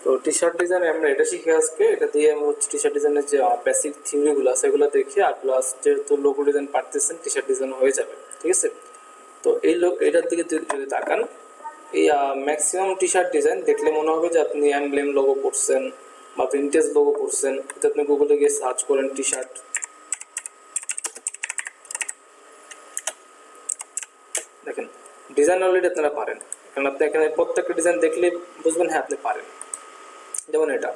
তো T shirt design আমরা এটা শিখে আজকে, এটা দিয়ে আমি হচ্ছে টি শার্ট ডিজাইনের যে বেসিক থিওরিগুলো আছে সেগুলো দেখি, আর প্লাস যেহেতু লোগো ডিজাইন পারতেছেন টি শার্ট ডিজাইন হয়ে যাবে, ঠিক আছে। তো এটার দিকে যদি তাকান, এই ম্যাক্সিমাম টি শার্ট ডিজাইন দেখলে মনে হবে যে আপনি এমব্লেম লোগো করছেন বা ভিনটেজ লোগো করছেন। এটা আপনি গুগলে গিয়ে সার্চ করেন টি শার্ট, দেখেন ডিজাইন অলরেডি আপনারা পারেন, কারণ আপনি এখানে প্রত্যেকটা ডিজাইন দেখলে বুঝবেন হ্যাঁ আপনি পারেন। যেমন এটা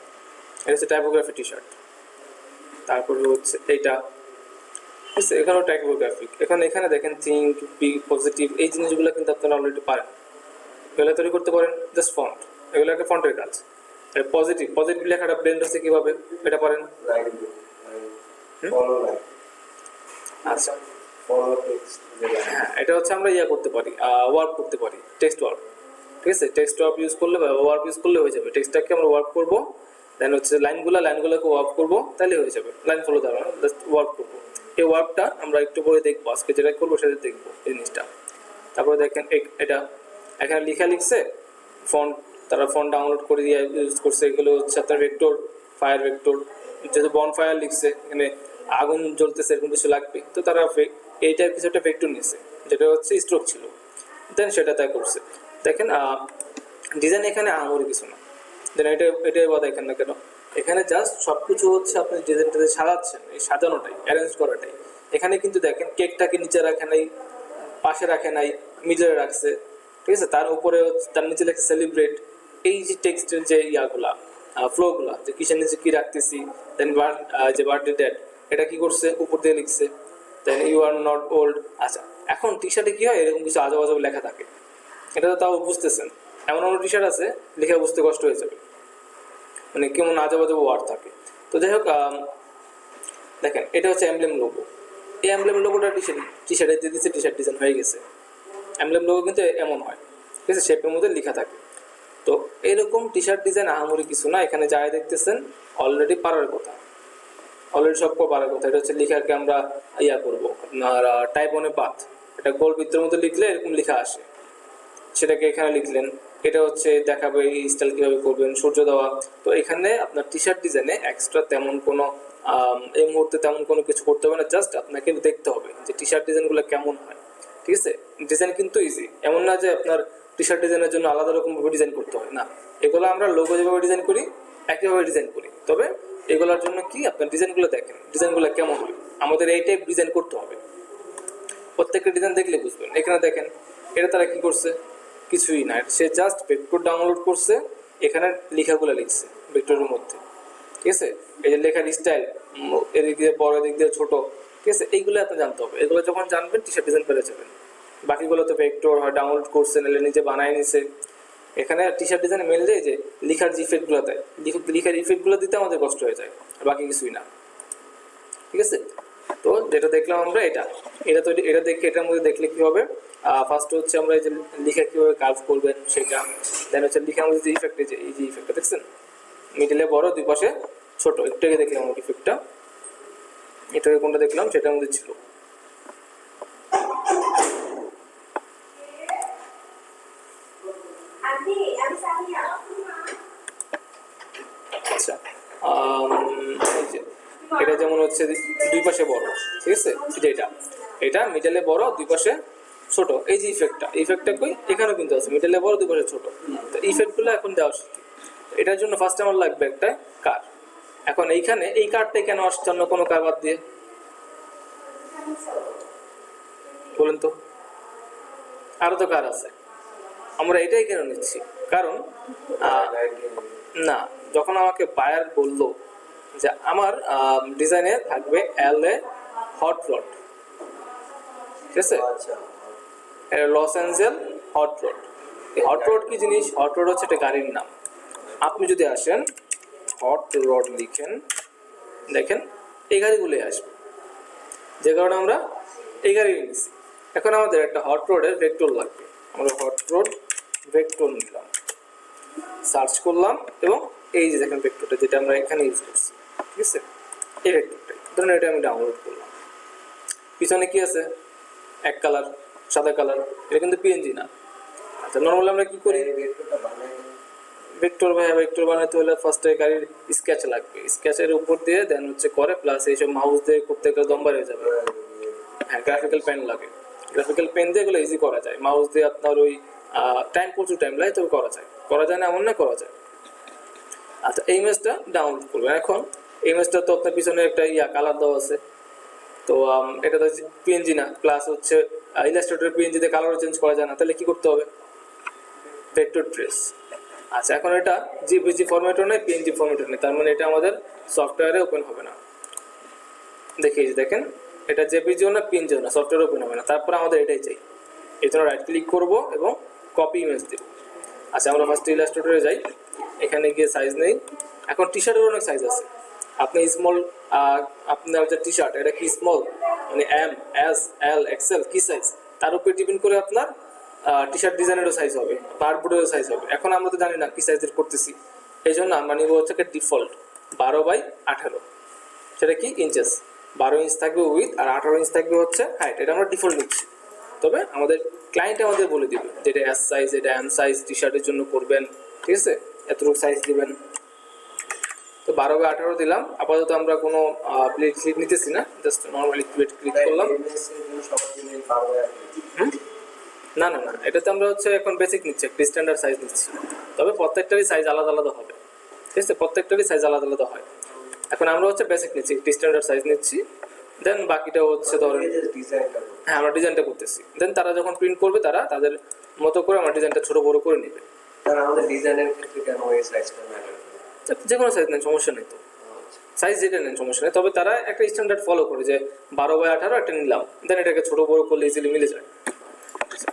হচ্ছে টাইপোগ্রাফি টি শার্ট, তারপরে হচ্ছে এইটা, ঠিক আছে, এখানেও টাইপোগ্রাফিক। এখানে দেখেন থিঙ্ক, বি পজিটিভ, এই জিনিসগুলো কিন্তু আপনারা অলরেডি পারেন, এগুলো তৈরি করতে পারেন। জাস্ট ফন্ট, এগুলো একটা ফন্টের কাজ। পজিটিভ লেখাটা ব্লেন্ড হচ্ছে কিভাবে, এটা পারেন। আচ্ছা হ্যাঁ, এটা হচ্ছে আমরা করতে পারি, ওয়ার্ক করতে পারি, টেক্সট ওয়ার্ক, ঠিক আছে। টেক্সট ওয়ার্ক ইউজ করলে বা ওয়ার্ক ইউজ করলে হয়ে যাবে। টেক্সটটাকে আমরা ওয়ার্ক করব, দেন হচ্ছে লাইনগুলোকে ওয়ার্ক করব, তাহলে হয়ে যাবে। লাইন ফলো দেওয়া জাস্ট ওয়ার্ক করব। এই ওয়ার্কটা আমরা একটু পরে দেখবো, আজকে যেটা করবো সেটা দেখবো এই জিনিসটা। তারপরে দেখেন এটা এখানে লিখছে ফন্ট, তারা ফন্ট ডাউনলোড করে দিয়ে ইউজ করছে। এগুলো হচ্ছে আপনার ভেক্টর, ফায়ার ভেক্টর, যেহেতু বন ফায়ার লিখছে, এখানে আগুন জ্বলতেছে এরকম কিছু লাগবে, তো তারা এইটার কিছু একটা ভেক্টর নিয়েছে, যেটা হচ্ছে স্ট্রোক ছিল, দেন সেটা তাই করছে। দেখেন ডিজাইন এখানে আহামরি কিছু না, দেন এটাই বা দেখেন না কেন, এখানে জাস্ট সব কিছু হচ্ছে আপনি ডিজাইনটাতে সাজাচ্ছেন, এই সাজানোটাই, অ্যারেঞ্জ করাটাই। এখানে কিন্তু দেখেন কেকটাকে নিচে রাখে নাই, পাশে রাখে নাই, মিডলে রাখছে, ঠিক আছে। তার উপরে তার নিচে লেখে সেলিব্রেট। এই যে টেক্সটের যে ইয়াগুলা, ফ্লোগুলা, যে কিসের নিচে কি রাখতেছি, দেন যে বার্থডে ডেট, এটা কি করছে উপর দিয়ে লিখছে, then you are not old. আচ্ছা, এখন টি শার্টে কি হয়, এরকম কিছু আজব আজব লেখা থাকে, এটা তো তাও বুঝতেছেন। এমন টি শার্ট আছে লেখা বুঝতে কষ্ট হয়ে যাবে, মানে কেমন আজব আজব ওয়ার্ড থাকে। তো যাই হোক, দেখেন এটা হচ্ছে এমব্লেম লোগো। এই এমব্লেম লোগোটা টি শার্টে দিয়ে দিচ্ছে, টি শার্ট ডিজাইন হয়ে গেছে। এমব্লেম লোগো কিন্তু এমন হয়, ঠিক আছে, শেপের মধ্যে লেখা থাকে। তো এরকম টি শার্ট ডিজাইন আহামরি কিছু না, এখানে যাই দেখতেছেন অলরেডি পারার কথা, অলরেডি সব পারার কথা। এটা হচ্ছে লেখাকে আমরা করবো আপনার টাইপ অনে পাথ, এটা গোল বৃত্তের মধ্যে লিখলে এরকম লেখা আসে, সেটাকে এখানে লিখলেন। এটা হচ্ছে দেখাবে এই স্টাইল কীভাবে করবেন, সূর্য দেওয়া। তো এখানে আপনার টি শার্ট ডিজাইনে এক্সট্রা তেমন কোনো এই মুহূর্তে তেমন কোনো কিছু করতে হবে না, জাস্ট আপনাকে দেখতে হবে যে টি শার্ট ডিজাইনগুলো কেমন হয়, ঠিক আছে। ডিজাইন কিন্তু ইজি, এমন না যে আপনার টি শার্ট ডিজাইনের জন্য আলাদা রকমভাবে ডিজাইন করতে হয় না। এগুলো আমরা লোগো যেভাবে ডিজাইন করি একইভাবে ডিজাইন করি, তবে এগুলোর জন্য কি আপনার ডিজাইনগুলো দেখেন, ডিজাইনগুলো কেমন হয়, আমাদের এই টাইপ ডিজাইন করতে হবে। প্রত্যেকটা ডিজাইন দেখলে বুঝবেন। এখানে দেখেন এটা তারা কি করছে, কিছুই না, সে জাস্ট ভেক্টর ডাউনলোড করছে, এখানে লেখাগুলো লিখছে ভেক্টরের মধ্যে, ঠিক আছে। এই যে লেখার স্টাইল, এদিক দিয়ে বড়, এদিক দিয়ে ছোট, ঠিক আছে, এইগুলো আপনি জানতে হবে। এগুলো যখন জানবেন টি শার্ট ডিজাইন পেরে যাবেন। বাকিগুলো তো ভেক্টর হয়, ডাউনলোড করছে, নাহলে নিজে বানায় নিছে। এখানে টি শার্ট ডিজাইন মেনলি যে লেখার যে ইফেক্টগুলো দেয়, লেখার ইফেক্টগুলো দিতে আমাদের কষ্ট হয়ে যায়, বাকি কিছুই না, ঠিক আছে। তো যেটা দেখলাম আমরা এটা দেখে এটার মধ্যে দেখলে কি হবে, ফার্স্ট হচ্ছে আমরা এই যে লেখা কিভাবে কাজ করবেন সেটা, দেন হচ্ছে লেখার মধ্যে যে ইফেক্ট, এই যে ইফেক্টটা দেখছেন, মিডলে বড়, দুই পাশে ছোট, একটু আগে দেখলাম ইফেক্টটা, এটা কোনটা দেখলাম সেটার মধ্যে ছিল। আচ্ছা, এটা যেমন হচ্ছে দুই পাশে বড়, ঠিক আছে, এটা মিডলে বড়, দুই পাশে ছোট, এই যে ইফেক্টটা কই, এখানেও কিন্তু আছে, মিডলে বড়, দুই পাশে ছোট। তো ইফেক্টগুলো এখন দেওয়া শিখি। এটার জন্য ফার্স্ট আমার লাগবে একটা কার। এখন এইখানে এই কারটাই কেন আসছে অন্য কোনো কার বাদ দিয়ে, বলেন তো? আরো তো কার আছে, আমরা এটাই কেন নিচ্ছি? কারণ না, যখন আমাকে বায়ার বললো যে আমার ডিজাইনে থাকবে এল এ হট রড, ঠিক আছে, লস অ্যাঞ্জেল হট রড। এই হট রড কি জিনিস? হট রড হচ্ছে একটা গাড়ির নাম। আপনি যদি আসেন হট রড লিখেন, দেখেন এই গাড়িগুলোই আসবে, যে কারণে আমরা এই গাড়ি নিচ্ছি। এখন আমাদের একটা হট রোডের ভেক্টর লাগবে, আমরা হট রোড ভেক্টর নিলাম, সার্চ করলাম, এবং এই যে দেখেন ভেক্টরটা যেটা আমরা এখানে ইউজ করছি, ঠিক আছে, এই ভেক্টরটাই ধরুন এটা আমি ডাউনলোড করলাম। পিছনে কি আছে? এক কালার, সাদা কালার, এটা কিন্তু পিএনজি না। আচ্ছা, নর্মালি আমরা কি করি, ভেক্টর বানাতে হলে ফার্স্টে গাড়ির স্কেচ লাগবে, স্কেচের উপর দিয়ে দেন হচ্ছে করে প্লাস এইসব মাউস দিয়ে করতে গেলে দম্বার হয়ে যাবে। হ্যাঁ, গ্রাফিক্যাল পেন লাগে, গ্রাফিক্যাল পেন দিয়ে এগুলো ইজি করা যায়, মাউস দিয়ে আপনার ওই প্রচুর টাইম লাগে, তবে করা যায় না এমন না, করা যায়। আচ্ছা, এই ইমেজটা ডাউনলোড করবেন। এখন এই ইমেজটা তো আপনার পিছনে একটা কালার দেওয়া আছে, তো এটা তো পিএনজি না, প্লাস হচ্ছে ইলাস্ট্রেটর পিএনজিতে কালারও চেঞ্জ করা যায় না, তাহলে কি করতে হবে? Vector trace. আচ্ছা, এখন এটা জেপিজি ফরম্যাটও নেই, পিএনজি ফরম্যাটও নেই, তার মানে এটা আমাদের সফটওয়্যারে ওপেন হবে না। দেখেন এটা জেপিজিও না পিএনজিও না, সফটওয়্যারে ওপেন হবে না। তারপর আমাদের এটাই চাই, এই জন্য রাইট ক্লিক করব এবং কপি ইমেজ দেব। আচ্ছা, আমরা ফার্স্ট ইলাস্ট্রেটরে যাই, এখানে গিয়ে সাইজ নেই। এখন টি শার্টের অনেক সাইজ আছে, আপনি স্মল, আপনার যে টি শার্ট এটা কি স্মল মানে এম, এস, এল, এক্সেল কি সাইজ, তার উপর ডিপেন্ড করে আপনার টি শার্ট ডিজাইনেরও সাইজ হবে, বারবোর্ডেরও সাইজ হবে। এখন আমরা তো জানি না কি সাইজের করতেছি, এই জন্য আমরা নিব হচ্ছে ডিফল্ট 12/18, সেটা কি ইঞ্চেস। 12 ইঞ্চ থাকবে উইথ, আর 18 ইঞ্চ থাকবে হচ্ছে হাইট। এটা আমরা ডিফল্ট নিচ্ছি, তবে আমাদের ক্লায়েন্ট আমাদের বলে দিবে যেটা এস সাইজ, এটা এম সাইজ, টি শার্টের জন্য করবেন, ঠিক আছে, এতটুকু সাইজ দিবেন। তো 12/18 দিলাম। আপাতত আমরা কোনো প্লেট ক্লিক নিতেছি না, জাস্ট নর্মালি প্লেট ক্লিক করলাম। না না না, এটাতে আমরা হচ্ছে এখন বেসিক নিচ্ছি, একটা স্ট্যান্ডার্ড সাইজ নিচ্ছি, তবে প্রত্যেকটারই সাইজ আলাদা আলাদা হবে, ঠিক আছে, প্রত্যেকটারই সাইজ আলাদা আলাদা হয়। এখন আমরা হচ্ছে বেসিক নিচ্ছি, একটা স্ট্যান্ডার্ড সাইজ নিচ্ছি, দেন বাকিটা হচ্ছে ধরেন, হ্যাঁ আমরা ডিজাইনটা করতেছি, দেন তারা যখন প্রিন্ট করবে তারা তাদের মতো করে আমার ডিজাইনটা ছোট বড় করে নেবে। আমাদের ডিজাইনের ক্ষেত্রে কেন এই সাইজটা ম্যাটার? যে কোনো সাইজ নেন, সমস্যা নেই, তো সাইজ যেটা নেন সমস্যা নেই, তবে তারা একটা স্ট্যান্ডার্ড ফলো করে যে 12/18 একটা নিলাম, দেন এটাকে ছোট বড় করলে ইজিলি মিলে যায়।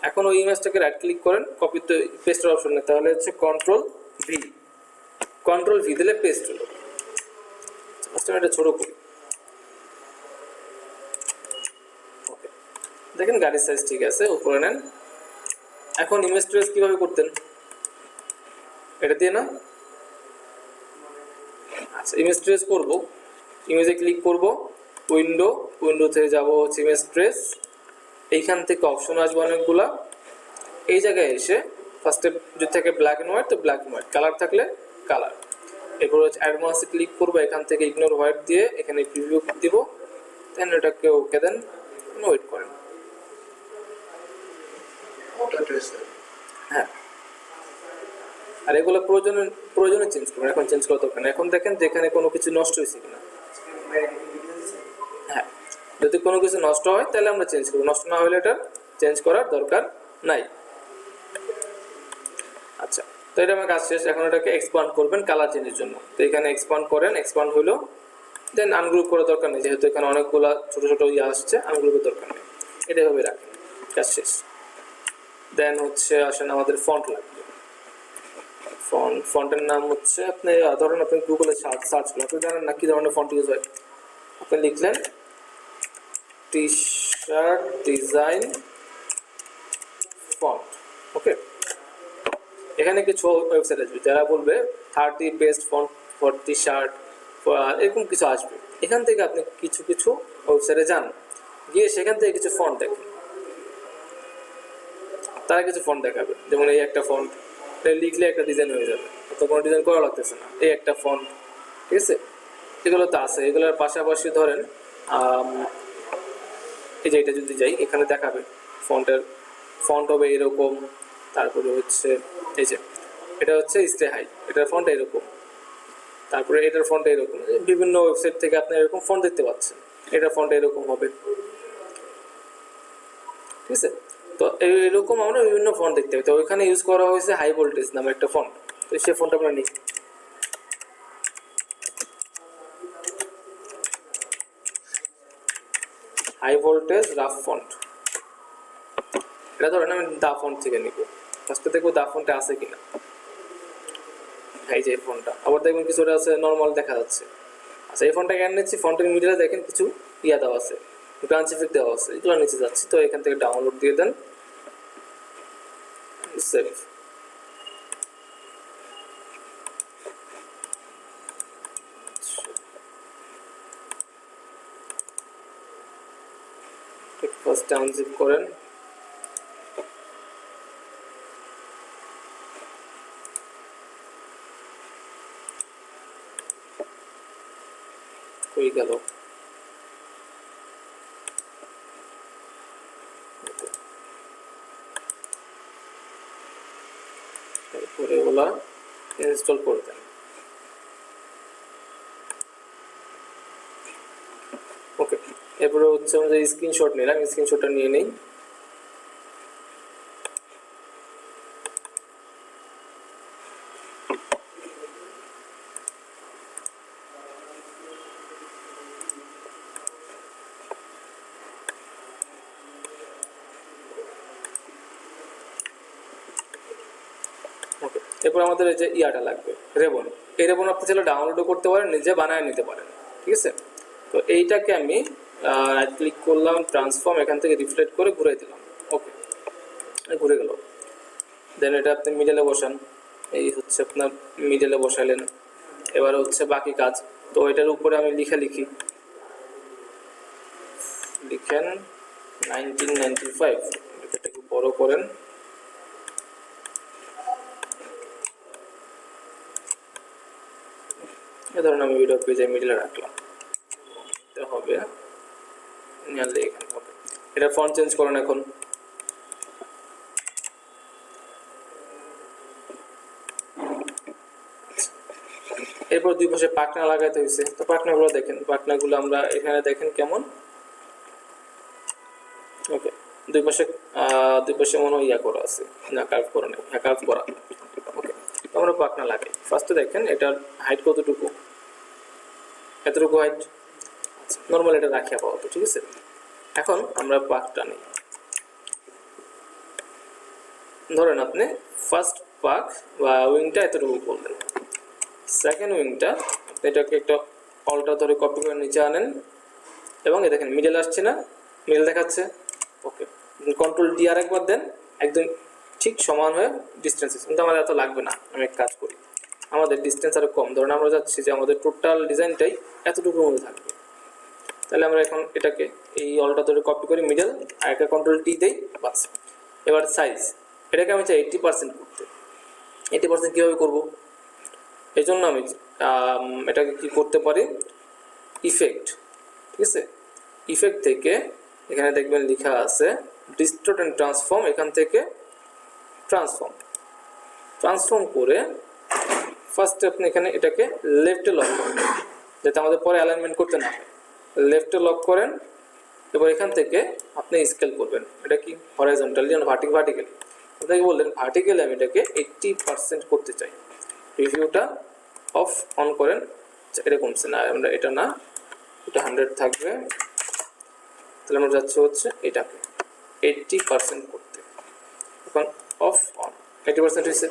এখন ওই ইমেজটাকে রাইট ক্লিক করেন, কপি তো পেস্টের অপশন নেই, তাহলে হচ্ছে কন্ট্রোল ভি দিলে পেস্ট হলো। এটা ছোট করি, ওকে, দেখেন গাড়ির সাইজ ঠিক আছে, উপরে নেন। এখন ইমেজ ট্রেস কিভাবে করতেন, এটা দিয়ে না। আচ্ছা, ইমেজ ট্রেস করব, ইমেজে ক্লিক করব, উইন্ডো থেকে যাব হচ্ছে ইমেজ ট্রেস, এইখান থেকে অপশন আসবে অনেকগুলা, এই জায়গায় এসে ফার্স্টে যদি থাকে ব্ল্যাক এন্ড হোয়াইট, তো ব্ল্যাক এন্ড হোয়াইট, কালার থাকলে কালার, এরপর হচ্ছে অ্যাডভান্সে ক্লিক করবো, এখান থেকে ইগনোর হোয়াইট দিয়ে এখানে প্রিভিউ দিব, দেন এটাকে ওকে দেন, ওয়েট করেন। হ্যাঁ, আর এগুলো প্রয়োজনে চেঞ্জ করবেন, এখন চেঞ্জ করা দরকার না। এখন দেখেন যেখানে কোনো কিছু নষ্ট হয়েছে কিনা, হ্যাঁ, যদি কোনো কিছু নষ্ট হয় তাহলে আমরা চেঞ্জ করবো, নষ্ট না হলে এটা চেঞ্জ করার দরকার নাই। আচ্ছা, তো এটা আমার কাজ শেষ। এখন এটাকে এক্সপান্ড করবেন কালার চেঞ্জের জন্য, তো এখানে এক্সপান্ড করেন, এক্সপান্ড হলো, দেন আনগ্রুপ করার দরকার নেই, যেহেতু এখানে অনেকগুলো ছোট ছোট আসছে, আনগ্রুপের দরকার নেই, এটা এভাবে রাখেন, কাজ শেষ। দেন হচ্ছে আসেন আমাদের ফন্ট লাগবে, ফন্টের নাম হচ্ছে আপনি ধরেন আপনি গুগলে সার্চ করলেন, আপনি জানেন না কি ধরনের ফন্ট ইউজ হয়, আপনি লিখলেন টি শার্ট ডিজাইন ফন্ট, ওকে। এখানে কিছু ওয়েবসাইট আসবে যারা বলবে 30 best font for T shirt, এরকম কিছু আসবে। এখান থেকে আপনি কিছু কিছু ওয়েবসাইটে যান, গিয়ে সেখান থেকে কিছু ফন্ট দেখেন, তারা কিছু ফন্ট দেখাবে, যেমন এই একটা ফন্ট, লিখলে একটা ডিজাইন হয়ে যাবে, তো কোনো ডিজাইন করা লাগতেছে না, এই একটা ফন্ট, ঠিক আছে, এগুলো তো আছে। এগুলোর পাশাপাশি ধরেন এই যে এটা যদি যাই, এখানে দেখাবে ফন্ট হবে এরকম, তারপরে হচ্ছে এই যে এটা হচ্ছে স্টে হাই, এটার ফন্ট এরকম, তারপরে এটার ফন্ট এরকম, বিভিন্ন ওয়েবসাইট থেকে আপনি এরকম ফন্ট দেখতে পাচ্ছেন, এটার ফন্ট এরকম হবে, ঠিক আছে। তো এরকম আমরা বিভিন্ন ফন্ট দেখতে পাই, তো ওইখানে ইউজ করা হয়েছে হাই ভোল্টেজ নামে একটা ফন্ট, তো সেই ফন্ট আমরা নিই, হাই ভোল্টেজ রাফ ফন্ট। এটা ধরেন আমি দা ফন্ট থেকে নিব, ফার্স্টে দেখবো দা ফন্টে আছে কিনা, এই যে ফন্টটা, আবার দেখবেন কিছুটা আছে নর্মাল দেখা যাচ্ছে। আচ্ছা, এই ফন্টটা কেন নিচ্ছি, ফন্টের মিডিলে দেখেন কিছু দেওয়া আছে, ব্রাঞ্চ ইফেক্ট দেওয়া আছে, এগুলো নিচে যাচ্ছি, তো এখান থেকে ডাউনলোড দিয়ে দেন, সেভ। ফার্স্ট আনজিপ করেন, হয়ে গেল। তারপরে ওগুলা ইনস্টল করে দেন। ওকে, এরপরে হচ্ছে আমাদের স্ক্রিনশট নিলাম, স্ক্রিনশটটা নিয়ে নেই। ওকে, এরপর আমাদের এই যে ইয়াটা লাগবে রেবন। এই রেবন আপনি চাইলে ডাউনলোডও করতে পারেন, নিজে বানায় নিতে পারেন, ঠিক আছে। তো এইটাকে আমি রাইট ক্লিক করলাম, ট্রান্সফর্ম, এখান থেকে রিফ্লেক্ট করে ঘুরে দিলাম। ওকে, ঘুরে গেল। দেন এটা আপনি মিডলে বসান, এই হচ্ছে আপনার মিডলে বসালেন। এবার হচ্ছে বাকি কাজ। তো এটার উপরে আমি লিখি লিখেন 1995, এটা একটু বড় করেন। এ ধরুন আমি ভিডিও পেজে মিডলে রাখলাম, এটা হবে নিয়ারলি এখানে হবে। এটা ফন্ট চেঞ্জ করেন এখন। এরপর দুই পাশে পাখনা লাগাইতে হয়েছে। তো পাখনাগুলো দেখেন, পাখনাগুলো আমরা এখানে দেখেন কেমন। ওকে, দুই পাশে মনে হয় ইয়া করা আছে, না কার্ভ করা নেই, হ্যাঁ কার্ভ করা। ওকে, তো আমরা পাখনা লাগাই। ফার্স্টে দেখেন এটার হাইট কতটুকু, এতটুকু হাইট। আচ্ছা, নর্মাল এটা রাখি আপাতত, ঠিক আছে। এখন আমরা পাকটা নিই। ধরেন আপনি ফার্স্ট পাক বা উইংটা এতটুকু করলেন, সেকেন্ড উইংটা আপনি এটাকে একটা অলটা ধরে কপি করে নিচে আনেন এবং এ দেখেন মিডল আসছে না, মিডল দেখাচ্ছে। ওকে, কন্ট্রোল ডি আর একবার দেন, একদম ঠিক সমান হয়ে ডিস্টেন্স। কিন্তু আমাদের এত লাগবে না, আমি এক কাজ করি, আমাদের ডিস্টেন্স আরও কম। ধরুন আমরা যাচ্ছি যে আমাদের টোটাল ডিজাইনটাই এতটুকুর মধ্যে থাকবে, তাহলে আমরা এখন এটাকে এই অলটা ধরে কপি করি, মিডল আর একটা কন্ট্রোল টি দেই, বাস। এবার সাইজ, এটাকে আমি চাই 80% করতে। 80% কীভাবে করবো? এই জন্য আমি এটাকে কি করতে পারি, ইফেক্ট, ঠিক আছে। ইফেক্ট থেকে এখানে দেখবেন লেখা আছে ডিস্টর্ট অ্যান্ড ট্রান্সফর্ম, এখান থেকে ট্রান্সফর্ম করে ফার্স্টে আপনি এখানে এটাকে লেফটে লক করেন, যাতে আমাদের পরে অ্যালাইনমেন্ট করতে না হয়। লেফটে লক করেন, এবার এখান থেকে আপনি স্কেল করবেন। এটা কি হরাইজন্টালি না ভার্টিক্যালি? আপনাকে বললেন ভার্টিক্যালি আমি এটাকে 80% করতে চাই। রিভিউটা অফ অন করেন, এটা কমছে না, আমরা এটা না, এটা 100 থাকবে। তাহলে আমরা যাচ্ছি হচ্ছে এটাকে 80% করতে। এখন অফ অন 80% হয়েছে।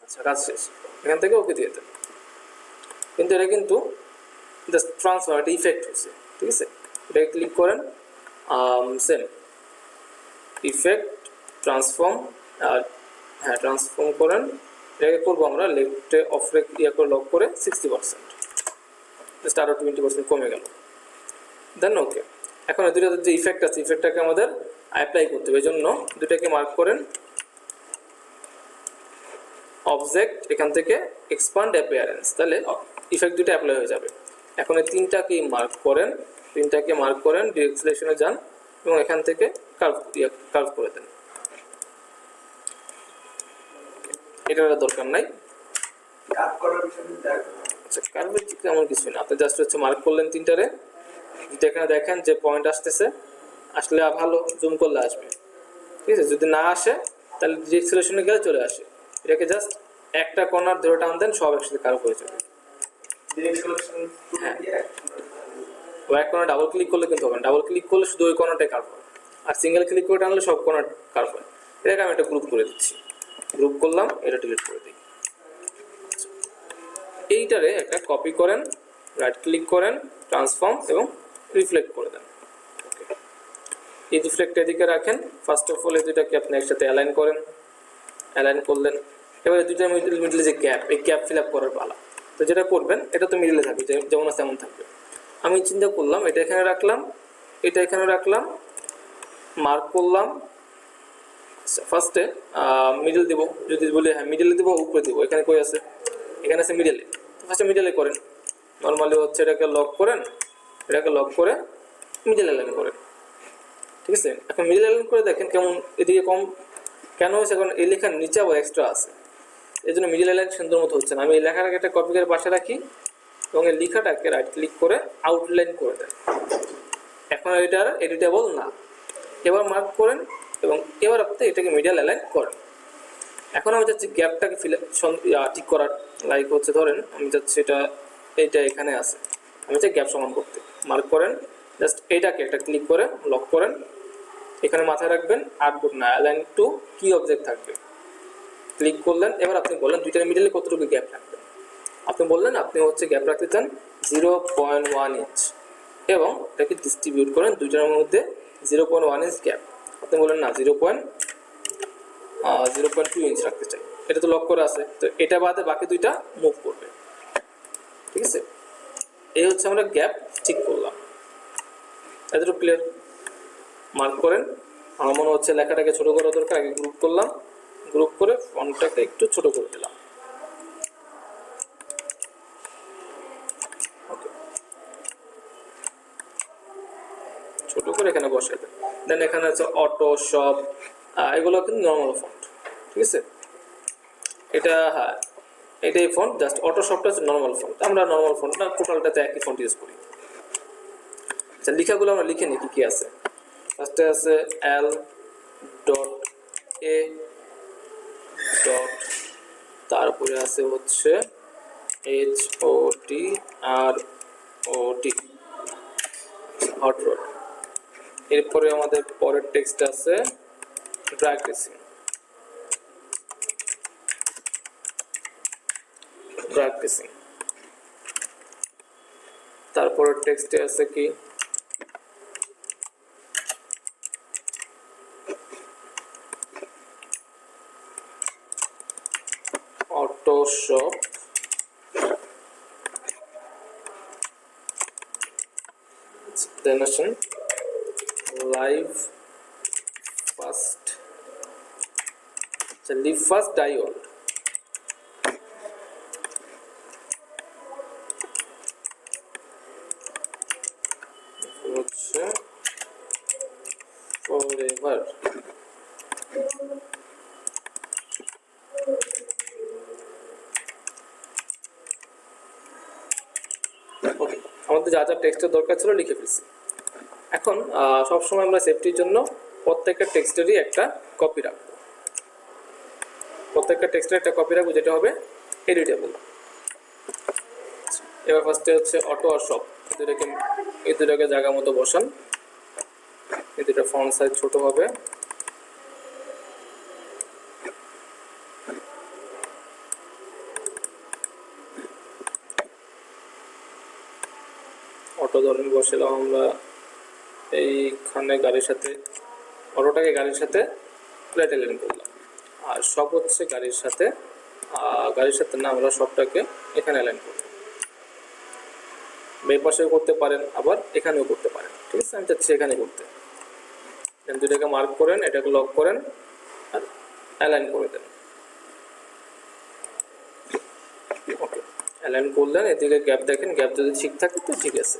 আচ্ছা, কাজ শেষ। এখান থেকে ওকে দিয়ে দেন। কিন্তু এটা কিন্তু জাস্ট ট্রান্সফর্ম, একটা ইফেক্ট হয়েছে, ঠিক আছে। এটাকে ক্লিক করেন, সেম ইফেক্ট ট্রান্সফর্ম, আর হ্যাঁ ট্রান্সফর্ম করেন। এটাকে করবো আমরা লেফটে অফ ইয়া করে লক করে 60%, জাস্ট আরও 20% কমে গেল। দেন ওকে। এখন এই দুটাতে যে ইফেক্ট আছে, ইফেক্টটাকে আমাদের অ্যাপ্লাই করতে হবে। এই জন্য দুটাকে মার্ক করেন, অবজেক্ট, এখান থেকে এক্সপান্ড অ্যাপিয়ারেন্স, তাহলে ইফেক্ট দুটো অ্যাপ্লাই হয়ে যাবে। এখন এই তিনটাকে মার্ক করেন, ডিরেক্ট সিলেকশনে যান এবং এখান থেকে কার্ভ করে দেন। এটার দরকার নাই, আচ্ছা কার্ভের তেমন কিছুই না। আপনি জাস্ট হচ্ছে মার্ক করলেন তিনটারে, যদি এখানে দেখেন যে পয়েন্ট আসতেছে, আসলে ভালো, জুম করলে আসবে, ঠিক আছে। যদি না আসে তাহলে ডিরেক্ট সিলেকশনে গেলে চলে আসে। এটাকে জাস্ট একটা কর্নার ধরে টান দেন, সব একসাথে কার্ভ হয়ে যাবে। ও এক কর্নার ডাবল ক্লিক করলে কিন্তু হবে না, ডাবল ক্লিক করলে শুধু ওই কর্নারটাই কার্ভ হয়, আর সিঙ্গেল ক্লিক করে টানলে সব কর্নার কার্ভ হয়। এটাকে আমি একটা গ্রুপ করে দিচ্ছি, গ্রুপ করলাম, এটা ডিলিট করে দিই। এইটারে একটা কপি করেন, রাইট ক্লিক করেন, ট্রান্সফর্ম এবং রিফ্লেক্ট করে দেন। ওকে, এই রিফ্লেক্ট এদিকে রাখেন। ফার্স্ট অফ অল এই দুইটাকে আপনি একসাথে অ্যালাইন করেন, অ্যালাইন করলেন। এবারে দুইটা মিডলে যে গ্যাপ, এই গ্যাপ ফিল আপ করার পালা। তো যেটা করবেন, এটা তো মিডলে থাকবে, যেমন আছে তেমন থাকবে। আমি চিন্তা করলাম এটা এখানে রাখলাম, এটা এখানে রাখলাম, মার্ক করলাম। ফার্স্টে মিডল দিব, যদি বলি হ্যাঁ মিডলে দিব, উপরে দিব। এখানে কই আছে? এখানে আছে মিডলে। ফার্স্টে মিডলে করেন, নর্মালি হচ্ছে এটাকে লক করেন, এটাকে লক করে মিডল অ্যালাইন করেন, ঠিক আছে। এখন মিডল অ্যালাইন করে দেখেন কেমন এদিকে কম কেন হয়েছে, কারণ এই লেখার নিচে আবার এক্সট্রা আছে, এই জন্য মিডল অ্যালাইন সুন্দর মতো হচ্ছে না। আমি এই লেখাটাকে একটা কপি করে পাশে রাখি এবং এই লেখাটাকে রাইট ক্লিক করে আউটলাইন করে দেন। এখন এটার এডিটেবল না, এবার মার্ক করেন এবং এবার আপনি এটাকে মিডল অ্যালাইন করেন। এখন আমি চাচ্ছি গ্যাপটাকে ঠিক করার, লাইক হচ্ছে ধরেন আমি চাচ্ছি এইটা এখানে আছে, আমি চাই গ্যাপ সমান করতে। মার্ক করেন, জাস্ট এইটাকে একটা ক্লিক করে লক করেন, এখানে মাথায় রাখবেন আউটপুট না অ্যালাইন টু কি অবজেক্ট থাকবে। ক্লিক করলেন, এবার আপনি বললেন দুইটার মিডলে কতটুকু গ্যাপ রাখবেন। আপনি বললেন আপনি হচ্ছে গ্যাপ রাখতে চান 0.1 ইঞ্চ এবং এটাকে ডিস্ট্রিবিউট করেন দুইটার মধ্যে 0.1 ইঞ্চ গ্যাপ। আপনি বললেন না 0.2 ইঞ্চ রাখতে চাই, এটা তো লক করে আছে, তো এটা বাদে বাকি দুইটা মুভ করবে, ঠিক আছে। এই হচ্ছে আমরা গ্যাপ ঠিক করলাম, এতটুকু ক্লিয়ার। মার্ক করেন, আমার মনে হচ্ছে লেখাটাকে ছোট করা দরকার, আগে গ্রুপ করলাম, গ্রুপ করে ফন্টটাকে একটু ছোট করে দিলাম, ওকে, ছোট করে এখানে বসাই দেন। দেন এখানে আছে অটো শপ, এগুলো কিন্তু নর্মাল ফন্ট, ঠিক আছে। এটা হ্যাঁ এটাই ফন্ট, জাস্ট অটো শপটা হচ্ছে নর্মাল ফন্ট, আমরা নর্মাল ফন্ট না টোটালটাতে একই ফন্ট ইউজ করি। আচ্ছা লেখাগুলো আমরা লিখে নিই কি আছে। ফার্স্টে আছে L.A. তারপরে আছে হচ্ছে HOTROD হট রড। এরপরে আমাদের পরের টেক্সট আছে ড্রাগ রেসিং, তারপরের টেক্সটে আছে কি অটো শপ, দেন আসেন live fast, leave fast diode, হচ্ছে ফরএভার। ওকে, আমাদের যা যা টেক্সটের দরকার ছিল লিখে ফেলছি। এখন সবসময় আমরা সেফটির জন্য প্রত্যেকটা টেক্সটেরই একটা কপি রাখবো, যেটা হবে এডিটেবল। এবার ফার্স্টে হচ্ছে অটো আর শপ, এই দুটাকে জায়গা মতো বসান, এই দুটা ফন্ট সাইজ ছোট হবে। অটো ধরেন বসালাম আমরা এইখানে গাড়ির সাথে, অটোটাকে গাড়ির সাথে রাইট অ্যালাইন করলাম, আর সব হচ্ছে গাড়ির সাথে না, আমরা সবটাকে এখানে অ্যালাইন করব। এই পাশেও করতে পারেন, আবার এখানেও করতে পারেন, ঠিক আছে। আমি চাচ্ছি এখানে করতে। দুটাকে মার্ক করেন, এটাকে লক করেন আর অ্যালাইন করে দেন, ওকে। অ্যালাইন করলেন, এদিকে গ্যাপ দেখেন, গ্যাপ যদি ঠিক থাকে তো ঠিক আছে।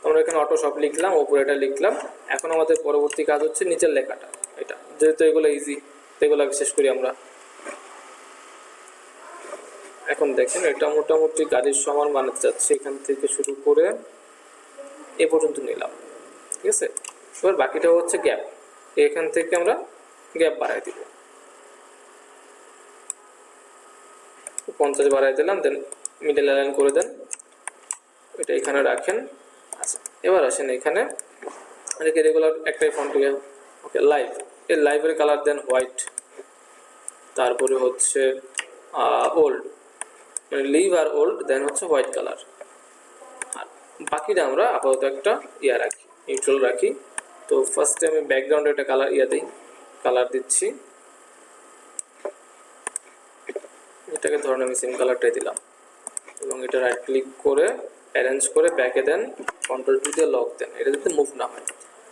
আমরা এখানে অটো শপ লিখলাম, উপরে এটা লিখলাম। এখন আমাদের পরবর্তী কাজ হচ্ছে নিচের লেখাটা, এটা যেহেতু এগুলো ইজি, এগুলো শেষ করি আমরা। এখন দেখেন এটা মোটামুটি গাড়ির সমান বানাতে যাচ্ছে, এখান থেকে শুরু করে এ পর্যন্ত নিলাম, ঠিক আছে। এবার বাকিটা হচ্ছে গ্যাপ, এখান থেকে আমরা গ্যাপ বাড়াই দিব, 50 বাড়াই দিলাম। দেন মিডল অ্যালাইন করে দেন, এটা এখানে রাখেন। আচ্ছা এবার আসেন এখানে রেগুলার একটাই ফন্ট, ওকে। লাইভ, এই লাইভের কালার দেন হোয়াইট, তারপরে হচ্ছে ওল্ড, মানে লিভ আর ওল্ড, দেন হচ্ছে হোয়াইট কালার। আর বাকিটা আমরা আপাতত একটা রাখি, নিউট্রাল রাখি। তো ফার্স্টে আমি ব্যাকগ্রাউন্ডে একটা কালার দিই, কালার দিচ্ছি, এটাকে ধরুন আমি সেম কালারটাই দিলাম এবং এটা রাইট ক্লিক করে অ্যারেঞ্জ করে ব্যাকে দেন, কন্ট্রোল-2 দিয়ে লক দেন, এটা যাতে মুভ না হয়।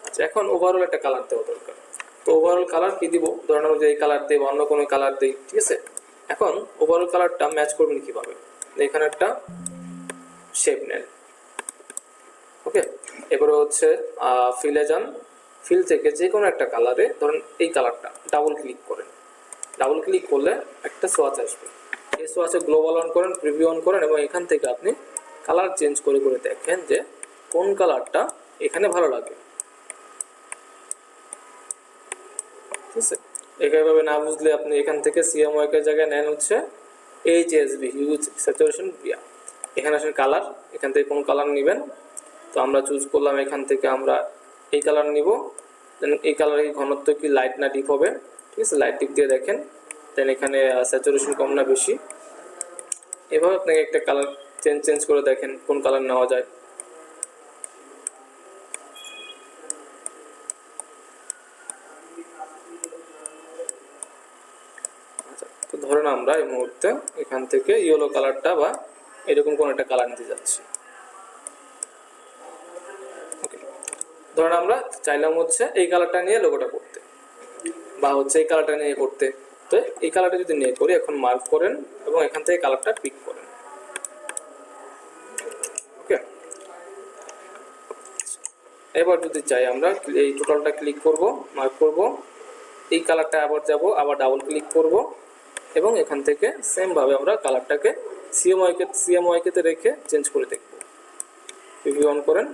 আচ্ছা এখন ওভারঅল একটা কালার দেওয়া দরকার, তো ওভারঅল কালার কি দিব, ধরুন আমরা যে এই কালার দেব, অন্য কোনো কালার দিই, ঠিক আছে। এখন ওভারঅল কালারটা ম্যাচ করবেন কিভাবে, এখানে একটা শেপ নেন। ওকে, এবারে হচ্ছে ফিলে যান, ফিল থেকে যে কোনো একটা কালারে, ধরুন এই কালারটা ডাবল ক্লিক করেন, ডাবল ক্লিক করলে একটা সোয়াচ আসবে, এই সোয়াচে গ্লোবাল অন করেন, প্রিভিউ অন করেন এবং এখান থেকে আপনি কালার চেঞ্জ করে করে দেখেন যে কোন কালারটা এখানে ভালো লাগে। ঠিক আছে, এইভাবে না বুঝলে আপনি এখান থেকে সিএমওয়াইকের জায়গায় নেন হচ্ছে এইচএসবি, হিউজ স্যাচুরেশন বিয়া, এখানে আসেন কালার, এখান থেকে কোন কালার নেবেন। তো আমরা চুজ করলাম এখান থেকে আমরা এই কালার নিব, দেন এই কালারের ঘনত্ব কি লাইট না ডিপ হবে। ঠিক আছে, লাইট ডিপ দিয়ে দেখেন, দেন এখানে স্যাচুরেশন কম না বেশি, এভাবে আপনাকে একটা কালার চেঞ্জ করে দেখেন কোন কালার নেওয়া যায়। আচ্ছা, তো ধরেন আমরা এই মুহূর্তে এখান থেকে ইয়েলো কালারটা বা এরকম কোন একটা কালার নিতে যাচ্ছি। ধরেন আমরা চাইলাম হচ্ছে এই কালারটা নিয়ে লোগোটা করতে, বা হচ্ছে এই কালারটা নিয়ে করতে। তো এই কালারটা যদি নিয়ে করি, এখন মার্ক করেন এবং এখান থেকে কালারটা পিক করেন। ওকে, এবার যদি চাই আমরা এই টোটালটা ক্লিক করব, মার্ক করব, এই কালারটা আবার যাব, আবার ডাবল ক্লিক করব এবং এখান থেকে সেম ভাবে আমরা কালারটাকে সিএমওয়াইকে রেখে চেঞ্জ করে দেখব। প্রিভিউ অন করেন,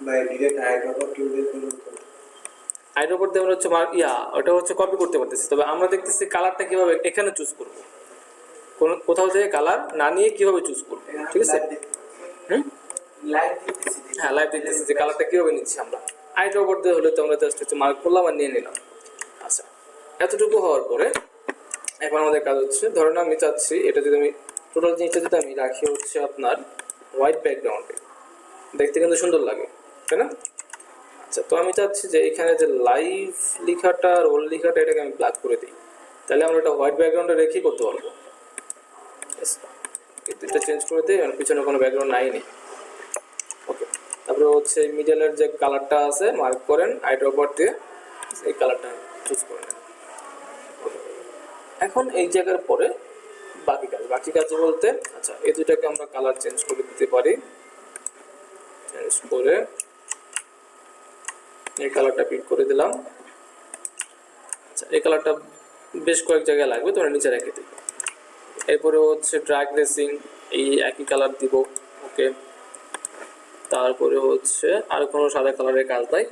ভাই ডিরেক্ট হাইড্রোপোর টুল দিয়ে করুন তো। আইড্রোপোর দিয়ে আমরা হচ্ছে ওটা হচ্ছে কপি করতে পারতেছি, তবে আমরা দেখতেছি কালারটা কিভাবে এখানে চুজ করব, কোথাও থেকে কালার না নিয়ে কিভাবে চুজ করব। ঠিক আছে, লাইভ দেখতেছি। হ্যাঁ লাইভ দেখতেছি যে কালারটা কিভাবে নিচ্ছি আমরা। আইড্রোপোর দিয়ে হলে তো আমরা জাস্ট হচ্ছে মার্ক করলাম আর নিয়ে নিলাম। আচ্ছা, এতটুকু হওয়ার পরে এখন আমাদের কাজ হচ্ছে, ধরেন আমি চাচ্ছি এটা যদি আমি টোটাল জিনিসটা যদি আমি রাখি হচ্ছে আপনার হোয়াইট ব্যাকগ্রাউন্ডে, দেখতে কিন্তু সুন্দর লাগে, তাই না? আচ্ছা, তো আমি চাচ্ছি যে এখানে যে লাইভ লেখাটা, রোল লেখাটা, এটাকে আমি প্লাগ করে দিই, তাহলে আমরা এটা হোয়াইট ব্যাকগ্রাউন্ডে রেখেই করতে পারবো। এটা চেঞ্জ করে দিই, পিছনে কোনো ব্যাকগ্রাউন্ড নেই। ওকে, তারপরে হচ্ছে মিডলের যে কালারটা আছে মার্ক করেন আইড্রপার দিয়ে, এই কালারটা চুজ করে নেন। এখন এই জায়গার পরে বাকি কাজ বলতে, আচ্ছা এই দুটাকে আমরা কালার চেঞ্জ করে দিতে পারি, চেঞ্জ করে এই কালারটা পিক করে দিলাম। আচ্ছা, এই কালারটা বেশ কয়েক জায়গায় লাগবে, তোমরা নিচে রেখে দিই। এরপরে হচ্ছে ড্র্যাগ রেসিং, এই একই কালার দিব। ওকে, তারপরে হচ্ছে আর কোনো সাদা কালারের কাজ নাই।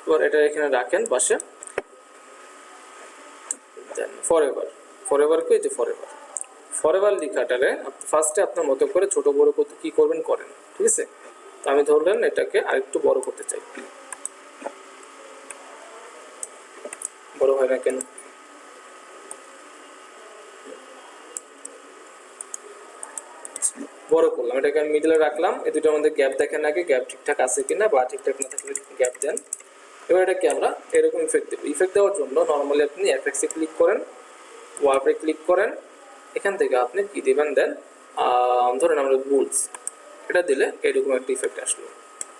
এবার এটা এখানে রাখেন পাশে। ফরএভার কি, যে ফরএভার লেখাটারে ফার্স্টে আপনার মতো করে ছোট বড় করতে কি করবেন করেন। ঠিক আছে, তো আমি ধরলেন এটাকে আরেকটু বড় করতে চাই, বড় হয় না কেন? বড় করলাম, এটাকে আমি মিডলে রাখলাম। এই দুটোর মধ্যে গ্যাপ দেখেন আগে, গ্যাপ ঠিকঠাক আছে কিনা, বা ঠিকঠাক না থাকলে গ্যাপ দেন। এবার এটাকে আমরা এরকম ইফেক্ট দেবো। ইফেক্ট দেওয়ার জন্য নর্মালি আপনি এফএক্সে ক্লিক করেন, ওয়ার্পে ক্লিক করেন, এখান থেকে আপনি কি দিবেন দেন, ধরেন আমরা বুলস, এটা দিলে এরকম একটা ইফেক্ট আসলো।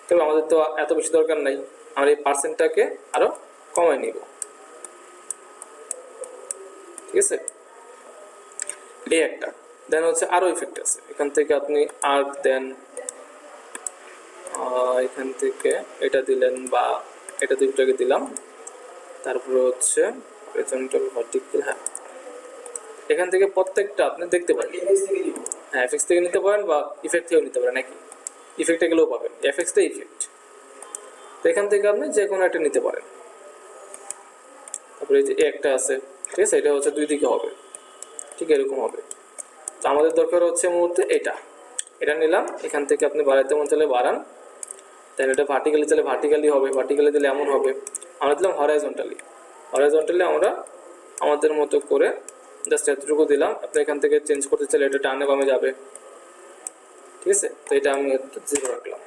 তবে আমাদের তো এত বেশি দরকার নাই, আমরা এই পার্সেন্টটাকে আরো কমাই নিব। ঠিক আছে, এই একটা। দেন হচ্ছে আরো ইফেক্ট আছে, এখান থেকে আপনি আর্ক দেন, এখান থেকে এটা দিলেন বা এটা দুটোকে দিলাম। তারপরে হচ্ছে হরিজন্টাল, ভার্টিক্যাল, হ্যাঁ এখান থেকে প্রত্যেকটা আপনি দেখতে পারেন। হ্যাঁ, এফএক্স থেকে নিতে পারেন বা ইফেক্ট থেকেও নিতে পারেন, একই ইফেক্টে গেলেও পাবেন, এফএক্সটা ইফেক্ট। তো এখান থেকে আপনি যে কোনো একটা নিতে পারেন। তারপরে এই যে একটা আছে, ঠিক আছে, এটা হচ্ছে দুই দিকে হবে, ঠিক এরকম হবে। তো আমাদের দরকার হচ্ছে মুহূর্তে এটা নিলাম, এখান থেকে আপনি বাড়াইতে মন চাইলে বাড়ান, দেন এটা ভার্টিক্যালি চাইলে ভার্টিক্যালি হবে, ভার্টিক্যালি দিলে এমন হবে। আমরা দিলাম হরাইজন্টালি আমরা আমাদের মতো করে জাস্ট এতটুকু দিলাম। আপনি এখান থেকে চেঞ্জ করতে চাইলে এটা ডানে বামে যাবে। ঠিক আছে, তো এটা আমি একটু 0 রাখলাম।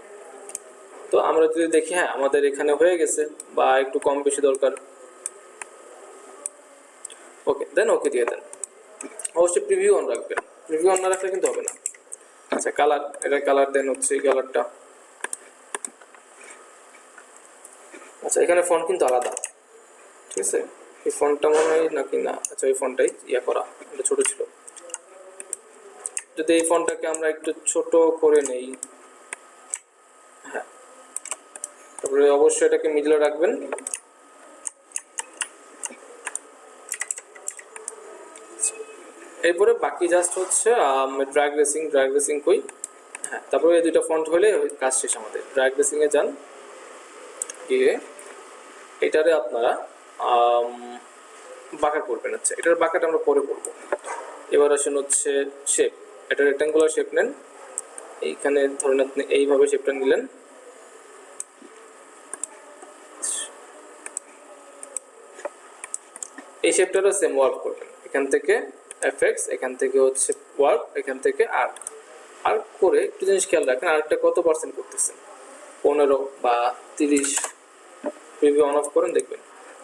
তো আমরা যদি দেখি, হ্যাঁ আমাদের এখানে হয়ে গেছে, বা একটু কম বেশি দরকার, ওকে দেন ওকে দিয়ে দেন। অবশ্যই প্রিভিউ অন রাখবেন, প্রিভিউ অন না রাখলে কিন্তু হবে না। আচ্ছা, কালার, এটা কালার দেন হচ্ছে এই কালারটা, আচ্ছা এখানে ফন্ট কিন্তু আলাদা, ঠিক আছে? এই ফন্টটা মনে হয় নাকি না, আচ্ছা এই ফন্টটাই করা, এটা ছোট ছিল। যদি এই ফন্টটাকে আমরা একটু ছোট করে নেই, হ্যাঁ, তারপরে অবশ্যই এটাকে মিডলে রাখবেন। এরপরে বাকি জাস্ট হচ্ছে ড্র্যাগ রেসিং কই, হ্যাঁ, তারপরে এই দুইটা ফন্ট হলে কাজ শেষ আমাদের। ড্র্যাগ রেসিং এ যান, গিয়ে এটারে আপনারা বাঁকা করবেন। আচ্ছা এটার বাঁকাটা আমরা পরে করবো। এবার আসেন হচ্ছে শেপ, এটা রেক্টাঙ্গুলার শেপ নেন। এইখানে ধরেন আপনি এইভাবে শেপটা নিলেন, এই শেপটারও সেম ওয়ার্ক করবেন। এখান থেকে এফএক্স, এখান থেকে হচ্ছে ওয়ার্ক, এখান থেকে আর্ক। আর্ক করে একটু জিনিস খেয়াল রাখেন, আর্কটা কত পার্সেন্ট করতেছেন, 15 বা 30। প্রিভিউ অন অফ করেন, দেখবেন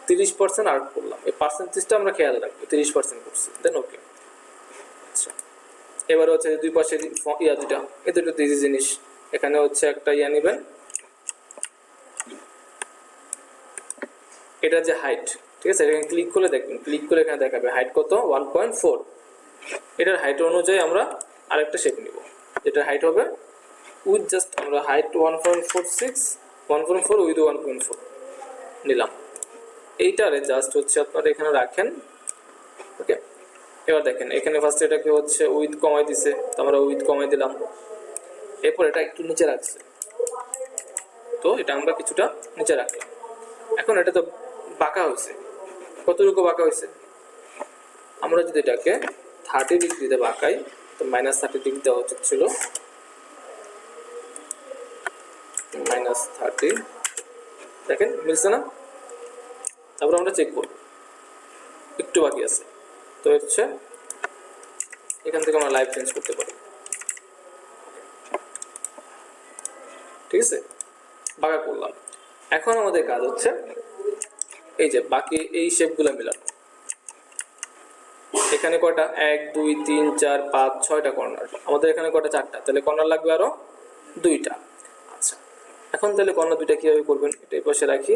30% আর্ক করলাম। এই পার্সেন্টেজটা আমরা খেয়াল রাখবো, 30% করছি, দেন ওকে। আচ্ছা এবার হচ্ছে দুই পাশে দুইটা, এই দুটো দিজি জিনিস, এখানে হচ্ছে একটা নেবেন, এটা যে হাইট, ঠিক আছে? এখানে ক্লিক করলে দেখবেন, ক্লিক করে এখানে দেখাবে হাইট কত, 1.4। এটার হাইট অনুযায়ী আমরা আরেকটা শেপ নিব, যেটার হাইট হবে উইথ জাস্ট আমরা হাইট 1.4 উইথ 1.4 নিলাম। এইটারে জাস্ট হচ্ছে আপনারা এখানে রাখেন, ওকে। এবার দেখেন এখানে ফার্স্ট এটাকে হচ্ছে উইথ কমাই দিছে, তো আমরা উইথ কমাই দিলাম। এরপর এটা একটু নিচে রাখছে, তো এটা আমরা কিছুটা নিচে রাখলাম। এখন এটা তো বাঁকা হয়েছে, কতটুকু বাঁকা হয়েছে? আমরা যদি এটাকে 30 ডিগ্রিতে বাঁকাই, তো -30 ডিগ্রি দেওয়া উচিত ছিল, -30। দেখেন মিলছে না? তারপর আমরা চেক করব, একটু বাকি আছে, তো হচ্ছে এখান থেকে আমরা লাইভ চেঞ্জ করতে পারি, ঠিক আছে? বাঁকা করলাম। এখন আমাদের কাজ হচ্ছে এই যে বাকি এই শেপগুলো মিলানো। এখানে কয়টা, 1 2 3 4 5 6টা কর্নার, আমাদের এখানে কয়টা, 4টা, তাহলে কর্নার লাগবে আরো 2টা। আচ্ছা এখন তাহলে কর্নার 2টা কিভাবে করবেন, এটা এই পাশে রাখি।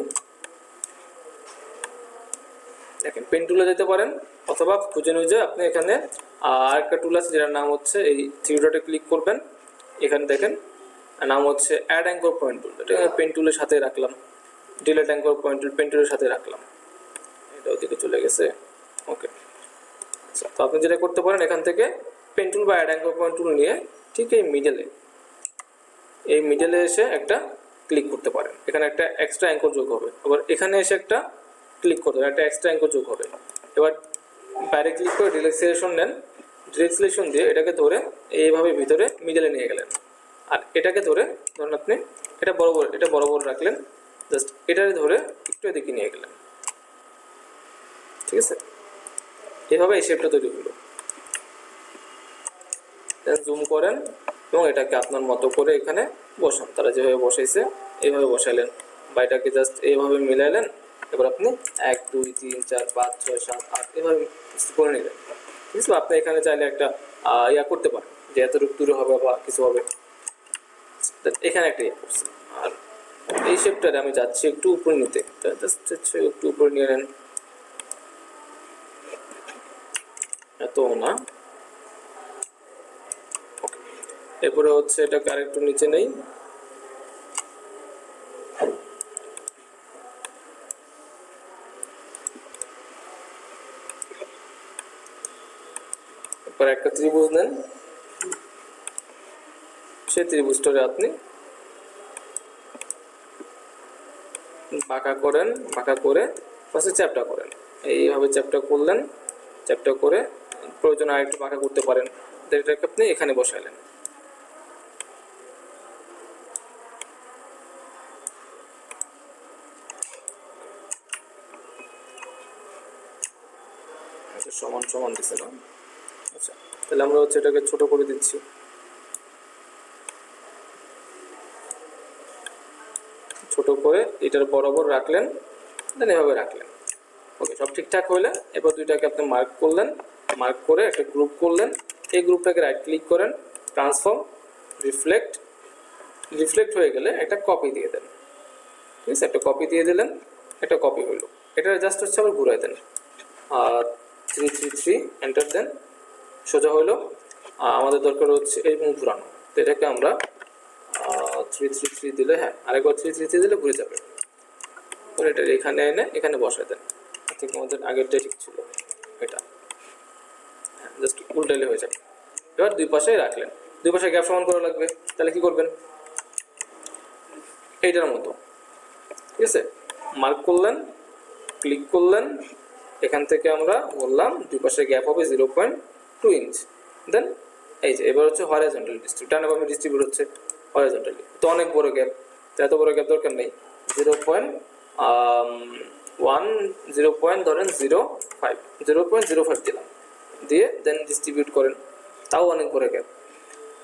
দেখেন পেন টুলে যেতে পারেন, অথবা খুঁজে নিয়ে আপনি এখানে আরেকটা টুল আছে যেটার নাম হচ্ছে এই থ্রি ডটে ক্লিক করবেন। এখানে দেখেন নাম হচ্ছে অ্যাড অ্যাঙ্কর পয়েন্ট টুল, এটা পেন টুলের সাথে রাখলাম। Delete anchor point tool pen টুলের সাথে রাখলাম, এটা ওদিকে চলে গেছে, ওকে। আচ্ছা তো আপনি যেটা করতে পারেন, এখান থেকে পেন টুল বা অ্যাড অ্যাঙ্কর পয়েন্ট টুল নিয়ে ঠিক এই মিডলে এসে একটা ক্লিক করতে পারেন। এখানে একটা এক্সট্রা অ্যাঙ্কর যোগ হবে, আবার এখানে এসে একটা ক্লিক করতে হবে, একটা এক্সট্রা অ্যাঙ্কর যোগ হবে। এবার বাইরে ক্লিক করে ডিরেক্ট সিলেকশন নেন, ডিরেক্ট সিলেকশন দিয়ে এটাকে ধরে এইভাবে ভিতরে মিডলে নিয়ে গেলেন। আর এটাকে ধরে ধরুন আপনি এটা বরাবর রাখলেন, জাস্ট এটারে ধরে একটু এদিকে নিয়ে গেলেন, ঠিক আছে? এভাবে এই শেপটা তৈরি হলো। দেন জুম করেন এবং এটাকে আপনার মতো করে এখানে বসান। তারা যেভাবে বসাইছে এইভাবে বসাইলেন, বা এটাকে জাস্ট এইভাবে মিলাইলেন। এবার আপনি 1 2 3 4 5 6 7 8 এভাবে করে নিলেন, ঠিক আছে? আপনি এখানে চাইলে একটা করতে পারেন যে এতটুকু দূরে হবে বা কিছু হবে, এখানে একটা করছি। আর এই শেপটারে আমি যাচ্ছি একটু উপরে নিতে, জাস্ট একটু উপরে নিয়ে নেন, এত না, ওকে। এরপরে হচ্ছে এটাকে আরেকটু নিচে নেই, এরপর একটা ত্রিভুজ নেন, সেই ত্রিভুজটারে আপনি বাঁকা করেন, বাঁকা করে ফার্স্টে চ্যাপটা করেন, এইভাবে চ্যাপটা করলেন, চ্যাপটা করে প্রয়োজন আর একটু বাঁকা করতে পারেন, এটাকে আপনি এখানে বসাইলেন। সমান সমান দিচ্ছে না, আচ্ছা তাহলে আমরা হচ্ছে এটাকে ছোট করে দিচ্ছি, ছোট করে এটার বরাবর রাখলেন, দেন এভাবে রাখলেন, ওকে। সব ঠিকঠাক হইলে এবার দুইটাকে আপনি মার্ক করলেন, মার্ক করে একটা গ্রুপ করলেন। এই গ্রুপটাকে রাইট ক্লিক করেন, ট্রান্সফর্ম, রিফ্লেক্ট হয়ে গেলে একটা কপি দিয়ে দেন, ঠিক আছে, একটা কপি দিয়ে দিলেন, একটা কপি হইলো, এটা জাস্ট হচ্ছে আবার ঘুরাই দেন 333 এন্টার দেন, সোজা হইলো। আমাদের দরকার হচ্ছে এই ঘুরানো, তো এটাকে আমরা 333 দিলে, হ্যাঁ আরেকবার 333 দিলে ঘুরে যাবে। পরে এটা এখানে এনে এখানে বসায় দেন, ঠিক আমাদের আগেরটা ঠিক ছিল, এটা হ্যাঁ জাস্ট উল্টাইলে হয়ে যাবে। এবার দুই পাশে রাখলেন, দুই পাশে গ্যাপ সমান করা লাগবে, তাহলে কি করবেন এইটার মতো, ঠিক আছে, মার্ক করলেন, ক্লিক করলেন, এখান থেকে আমরা বললাম দুই পাশে গ্যাপ হবে 0.2 ইঞ্চ, দেন এই যে এবার হচ্ছে হরাইজন্টাল ডিস্ট্রিবিউট, ডানে বামে ডিস্ট্রিবিউট হচ্ছে হরাইজন্টালি, তো অনেক বড় গ্যাপ, এত বড় গ্যাপ দরকার নেই, 0.1 ধরেন 0.05 দিলাম, দিয়ে দেন ডিস্ট্রিবিউট করেন, তাও অনেক বড় গ্যাপ,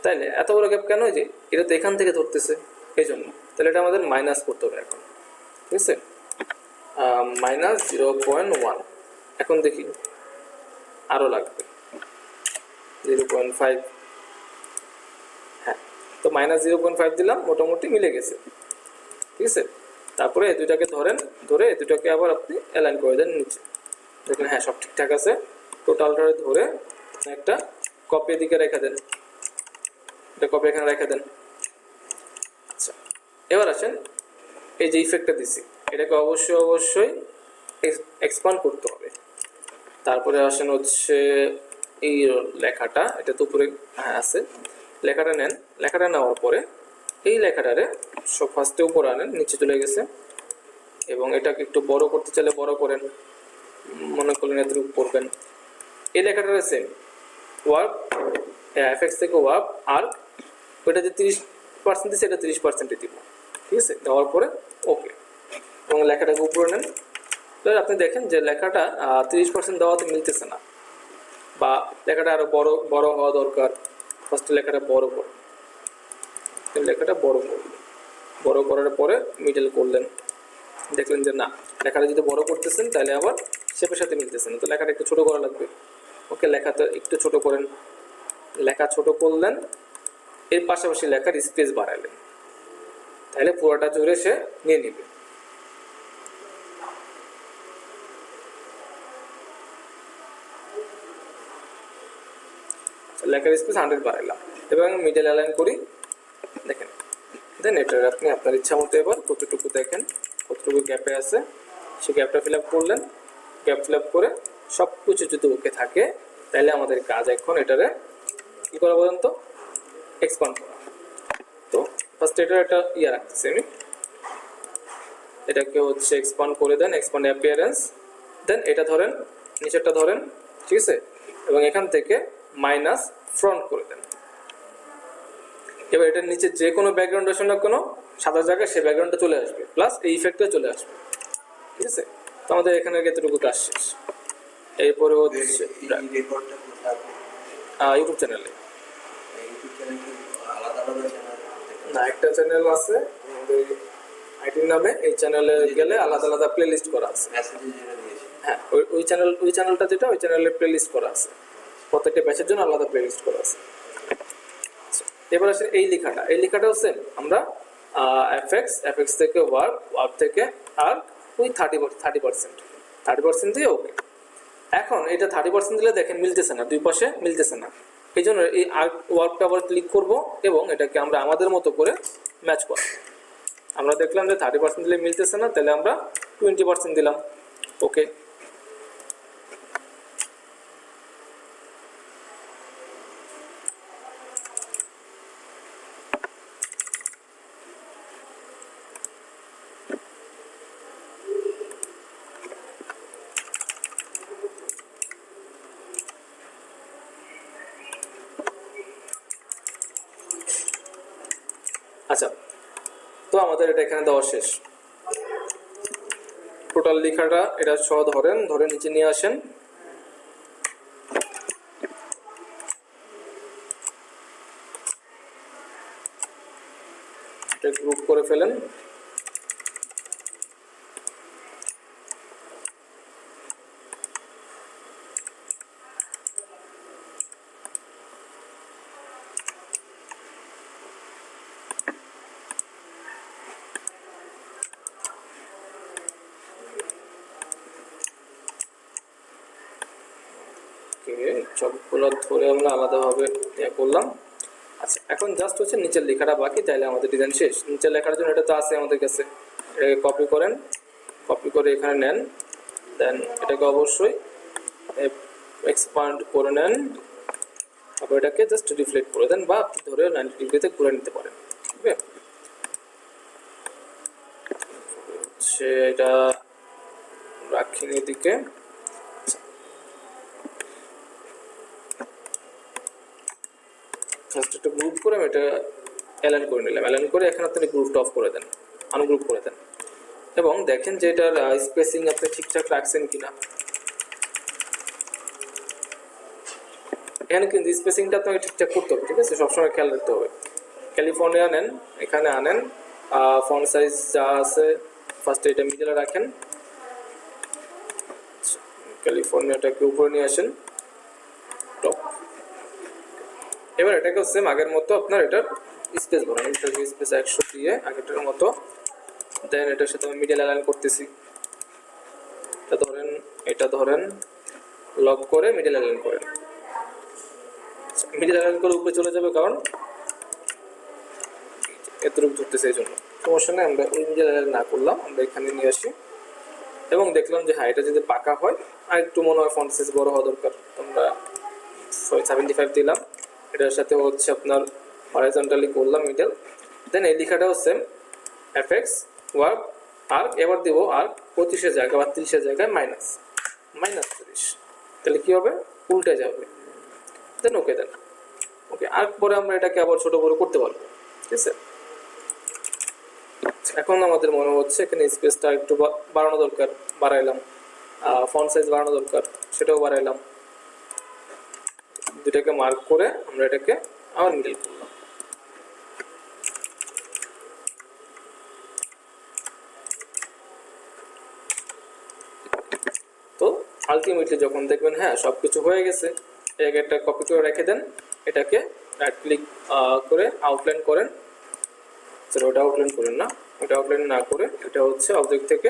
তাইলে এত বড় গ্যাপ কেন, যে এটা তো এখান থেকে ধরতেছে এই জন্য, তাহলে এটা আমাদের মাইনাস করতে হবে এখন, ঠিক আছে, -0.1, এখন দেখি আরো লাগবে 0.5, হ্যাঁ তো -0.5 দিলাম, মোটামুটি মিলে গেছে, ঠিক আছে। তারপরে এই দুইটাকে ধরেন, ধরে এই দুইটাকে আবার আপনি অ্যালাইন করে দেন নিচে, দেখেন হ্যাঁ সব ঠিকঠাক আছে, টোটালটা ধরে একটা কপি এদিকে রেখে দেন, এটা কপি এখানে রেখে দেন। আচ্ছা এবার আসেন, এই যে ইফেক্টটা দিছি এটাকে অবশ্যই এক্সপান্ড করতে হবে। তারপরে আসেন হচ্ছে এই লেখাটা, এটা তো উপরে হ্যাঁ আছে, লেখাটা নেন, লেখাটা নেওয়ার পরে এই লেখাটারে সব ফার্স্টে উপরে আনেন, নিচে চলে গেছে, এবং এটাকে একটু বড় করতে চাইলে বড় করেন, মনে করলেন এতটুকু করবেন। এই লেখাটারে সেম ওয়ার্ক এফএক্স থেকে ওয়ার্ক আর ওইটা যে 30% দিচ্ছে এটা 30% দিব, ঠিক আছে, দেওয়ার পরে ওকে, এবং লেখাটাকে উপরে নেন। এবার আপনি দেখেন যে লেখাটা 30% দেওয়াতে মিলতেছে না, বা লেখাটা আরো বড় হওয়া দরকার, ফার্স্টে লেখাটা বড় করুন, লেখাটা বড় করার পরে মিডল করলেন, দেখলেন যে না লেখাটা যদি বড় করতেছেন তাহলে আবার শেপের সাথে মিলতেছে না, তো লেখাটা একটু ছোট করা লাগবে, ওকে লেখাটা একটু ছোট করেন, লেখা ছোট করলেন, এর পাশাপাশি লেখার স্পেস বাড়ালেন, তাহলে পুরোটা জুড়ে সে নিয়ে নিবে। লেখার স্পেস 100 বাড়াইলাম, এবং মিডল অ্যালাইন করি, দেখেন দেন এটা আপনি আপনার ইচ্ছা মতো এবার কতটুকু দেখেন কতটুকু গ্যাপে আছে সেই গ্যাপটা ফিল আপ করলেন, গ্যাপ ফিল আপ করে সব কিছু যদি ওকে থাকে তাহলে আমাদের কাজ এখন এটারে কী করা বলেন তো, এক্সপান্ড করা। তো ফার্স্ট এটার একটা রাখতেছি আমি, এটাকে হচ্ছে এক্সপান্ড করে দেন, এক্সপান্ড অ্যাপিয়ারেন্স, দেন এটা ধরেন, নিচেরটা ধরেন, ঠিক আছে, এবং এখান থেকে মাইনাস ফ্রন্ট করে দেন। এবার এটার নিচে যে কোনো ব্যাকগ্রাউন্ড আসে না কোনো সাদা জায়গায় সে ব্যাকগ্রাউন্ডটা চলে আসবে, প্লাস এই ইফেক্টটা চলে আসবে, ঠিক আছে। তো আমাদের এখানে এতটুকু কাজ শেষ। এরপরে হচ্ছে ইউটিউব চ্যানেলে, না একটা চ্যানেল আছে আমাদের আইটির নামে, এই চ্যানেলে গেলে আলাদা আলাদা প্লে লিস্ট করা আছে, হ্যাঁ ওই চ্যানেলটা যেটা ওই চ্যানেলে প্লে লিস্ট করা আছে, প্রত্যেকটা ব্যাচের জন্য আলাদা প্লে লিস্ট করা আছে। এবার আসে এই লেখাটাও সেম, আমরা এফএক্স থেকে ওয়ার্ক থেকে আর ওই 30% দিয়ে ওকে। এখন এটা 30% দিলে দেখেন মিলতেছে না, দুই পাশে মিলতেছে না, এই জন্য এই ওয়ার্কটা আবার ক্লিক করব এবং এটাকে আমরা আমাদের মতো করে ম্যাচ করব। আমরা দেখলাম যে 30% দিলে মিলতেছে না, তাহলে আমরা 20% দিলাম, ওকে। আচ্ছা তো আমাদের এটা এখানে দেওয়া শেষ, টোটাল লেখাটা এটা সহ ধরে নিচে নিয়ে আসেন, এটা গ্রুপ করে ফেলেন, ওকে, সবগুলো ধরে আমরা আলাদাভাবে ইয়ে করলাম। আচ্ছা, এখন জাস্ট হচ্ছে নিচের লেখাটা বাকি, তাইলে আমাদের ডিজাইন শেষ। নিচের লেখার জন্য এটা তো আছে আমাদের কাছে, এটাকে কপি করেন, কপি করে এখানে নেন, দেন এটাকে অবশ্যই এক্সপান্ড করে নেন, তারপর এটাকে জাস্ট রিফ্লেক্ট করে দেন বা আপনি ধরে 90 ডিগ্রিতে ঘুরে নিতে পারেন। ঠিক আছে, এটা রাখি এদিকে। জাস্ট একটা গ্রুপ করে আমি এটা অ্যালাইন করে নিলাম, অ্যালাইন করে এখানে আপনি গ্রুপটা অফ করে দেন, আনগ্রুপ করে দেন এবং দেখেন যে এটার স্পেসিং আপনি ঠিকঠাক রাখছেন কিনা। এখানে কিন্তু স্পেসিংটা আপনাকে ঠিকঠাক করতে হবে, ঠিক আছে, সবসময় খেয়াল রাখতে হবে। ক্যালিফোর্নিয়া নেন, এখানে আনেন, ফন্ট সাইজ যা আছে ফার্স্টে এটা মিডলে রাখেন, ক্যালিফোর্নিয়াটাকে উপরে নিয়ে আসেন টপ। এবার এটাকে সেম আগের মতো আপনার এটার স্পেস বানান, এটার স্পেস 100 দিয়ে আগেরটার মতো, দেন এটার সাথে আমি মিডল অ্যালাইন করতেছি, এটা ধরেন লক করে মিডল অ্যালাইন করেন। মিডল অ্যালাইন করে উপরে চলে যাবে কারণ এতটুকু ধরতেছে, এই জন্য সমস্যা নেই। আমরা ওই মিডল অ্যালাইন না করলাম, আমরা এখানে নিয়ে আসি এবং দেখলাম যে হ্যাঁ এটা যদি পাকা হয় আর একটু মনে হয় ফন্ট সাইজ বড় হওয়া দরকার, আমরা 75 দিলাম। এটার সাথে হচ্ছে আপনার হরাইজন্টালি করলাম মিডল, দেন এই লেখাটাও সেম এফএক্স ওয়ার্ক আর্ক, এবার দিব আর্ক 25-এর জায়গায় বা 30-এর জায়গায় -30, তাহলে কি হবে, উল্টে যাবে, দেন ওকে দেন। ওকে, আর্ক পরে আমরা এটাকে আবার ছোট বড় করতে পারবো, ঠিক আছে। এখন আমাদের মনে হচ্ছে এখানে স্পেসটা একটু বাড়ানো দরকার, বাড়াইলাম, ফন্ট সাইজ বাড়ানো দরকার, সেটাও বাড়াইলাম, দুটাকে মার্ক করে আমরা এটাকে আবার মিডল করলাম। তো আলটিমেটলি যখন দেখবেন হ্যাঁ সবকিছু হয়ে গেছে, এটাকে একটা কপি করে রেখে দেন, এটাকে রাইট ক্লিক করে আউটলাইন করেন, ওটা আউটলাইন করেন না, ওটা আউটলাইন না করে এটা হচ্ছে অবজেক্ট থেকে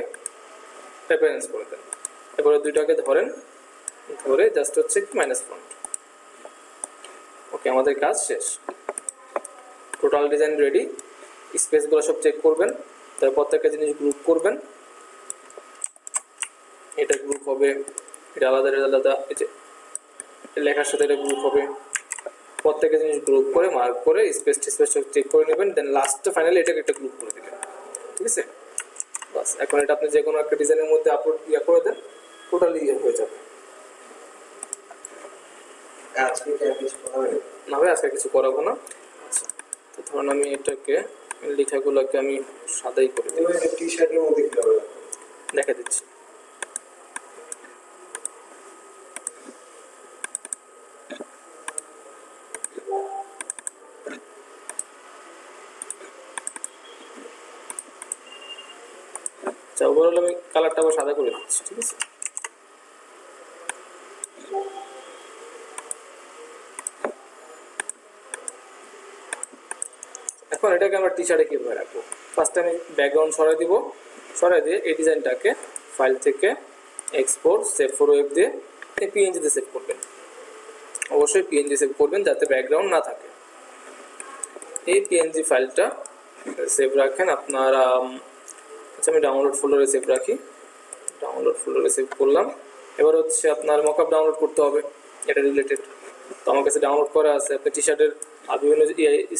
অ্যাপিয়ারেন্স করে দেন। এবারে দুইটাকে ধরেন, ধরে জাস্ট হচ্ছে কি মাইনাস ফন্ট। ওকে, আমাদের কাজ শেষ, টোটাল ডিজাইন রেডি। স্পেসগুলো সব চেক করবেন, তারপর প্রত্যেকটা জিনিস গ্রুপ করবেন, এটা গ্রুপ হবে, এটা আলাদা আলাদা, এই যে লেখার সাথে এটা গ্রুপ হবে, প্রত্যেকটা জিনিস গ্রুপ করে মার্ক করে স্পেস সব চেক করে নেবেন, দেন লাস্টে ফাইনালি এটাকে একটা গ্রুপ করে দিবেন, ঠিক আছে। বাস, এখন এটা আপনি যে কোনো একটা ডিজাইনের মধ্যে আপলোড করে দেন, টোটালি হয়ে যাবে। আজকে কি আর কিছু করা হবে না ভাই, আজকে কিছু করাবো না। আচ্ছা, তো ধরুন আমি এটাকে লেখাগুলোকে আমি সাদাই করে দিই, টি শার্টের মধ্যে কি হবে দেখা দিচ্ছি। আচ্ছা, ওভারঅল আমি কালারটা আবার সাদা করে দিচ্ছি, ঠিক আছে। এখন এটাকে আমরা টি শার্টে কীভাবে রাখবো, ফার্স্টে আমি ব্যাকগ্রাউন্ড সরাই দিব, সরাই দিয়ে এই ডিজাইনটাকে ফাইল থেকে এক্সপোর্ট সেভ ফর ওয়েব দিয়ে পিএনজিতে সেভ করবেন, অবশ্যই পিএনজি সেভ করবেন যাতে ব্যাকগ্রাউন্ড না থাকে। এই পিএনজি ফাইলটা সেভ রাখেন আপনার, আচ্ছা আমি ডাউনলোড ফোল্ডারে সেভ রাখি, ডাউনলোড ফোল্ডারে সেভ করলাম। এবার হচ্ছে আপনার মকআপ ডাউনলোড করতে হবে, এটা রিলেটেড, তো আমার কাছে ডাউনলোড করা আছে। আপনি টি শার্টের বিভিন্ন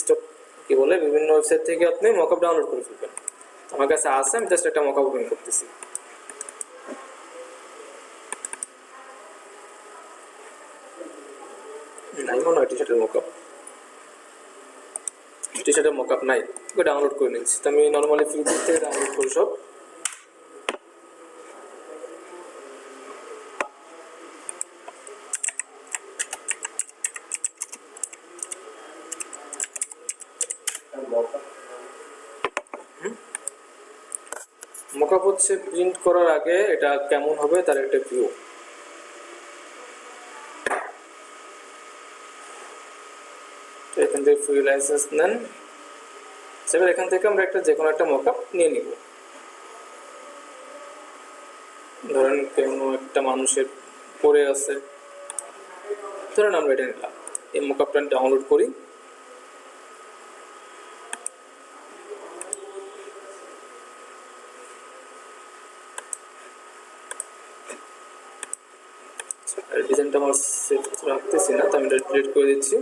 স্টক কি বলে বিভিন্ন ওয়েবসাইট থেকে আপনি মকআপ ডাউনলোড করে ফেলবেন, আমার কাছে আছে, আমি জাস্ট একটা মকআপ ওপেন করতেছি। নাই মনে হয় টি শার্টের মকআপ, টি শার্টের মকআপ নাই, ওকে ডাউনলোড করে নিচ্ছি। তো আমি নর্মালি ফ্রি থেকে ডাউনলোড করি সব। মকআপ হচ্ছে প্রিন্ট করার আগে এটা কেমন হবে তার একটা ভিউ। এখান থেকে ফ্রি লাইসেন্স নেন, সেবার এখান থেকে আমরা একটা যে কোনো একটা মকআপ নিয়ে নিব। ধরেন কোনো একটা মানুষের পরে আছে, ধরেন আমরা এটা নিলাম, এই মকআপটা ডাউনলোড করি। ডিজাইনটা আমার সেভ রাখতেছি না, তো আমি এটা ডিলিট করে দিচ্ছি।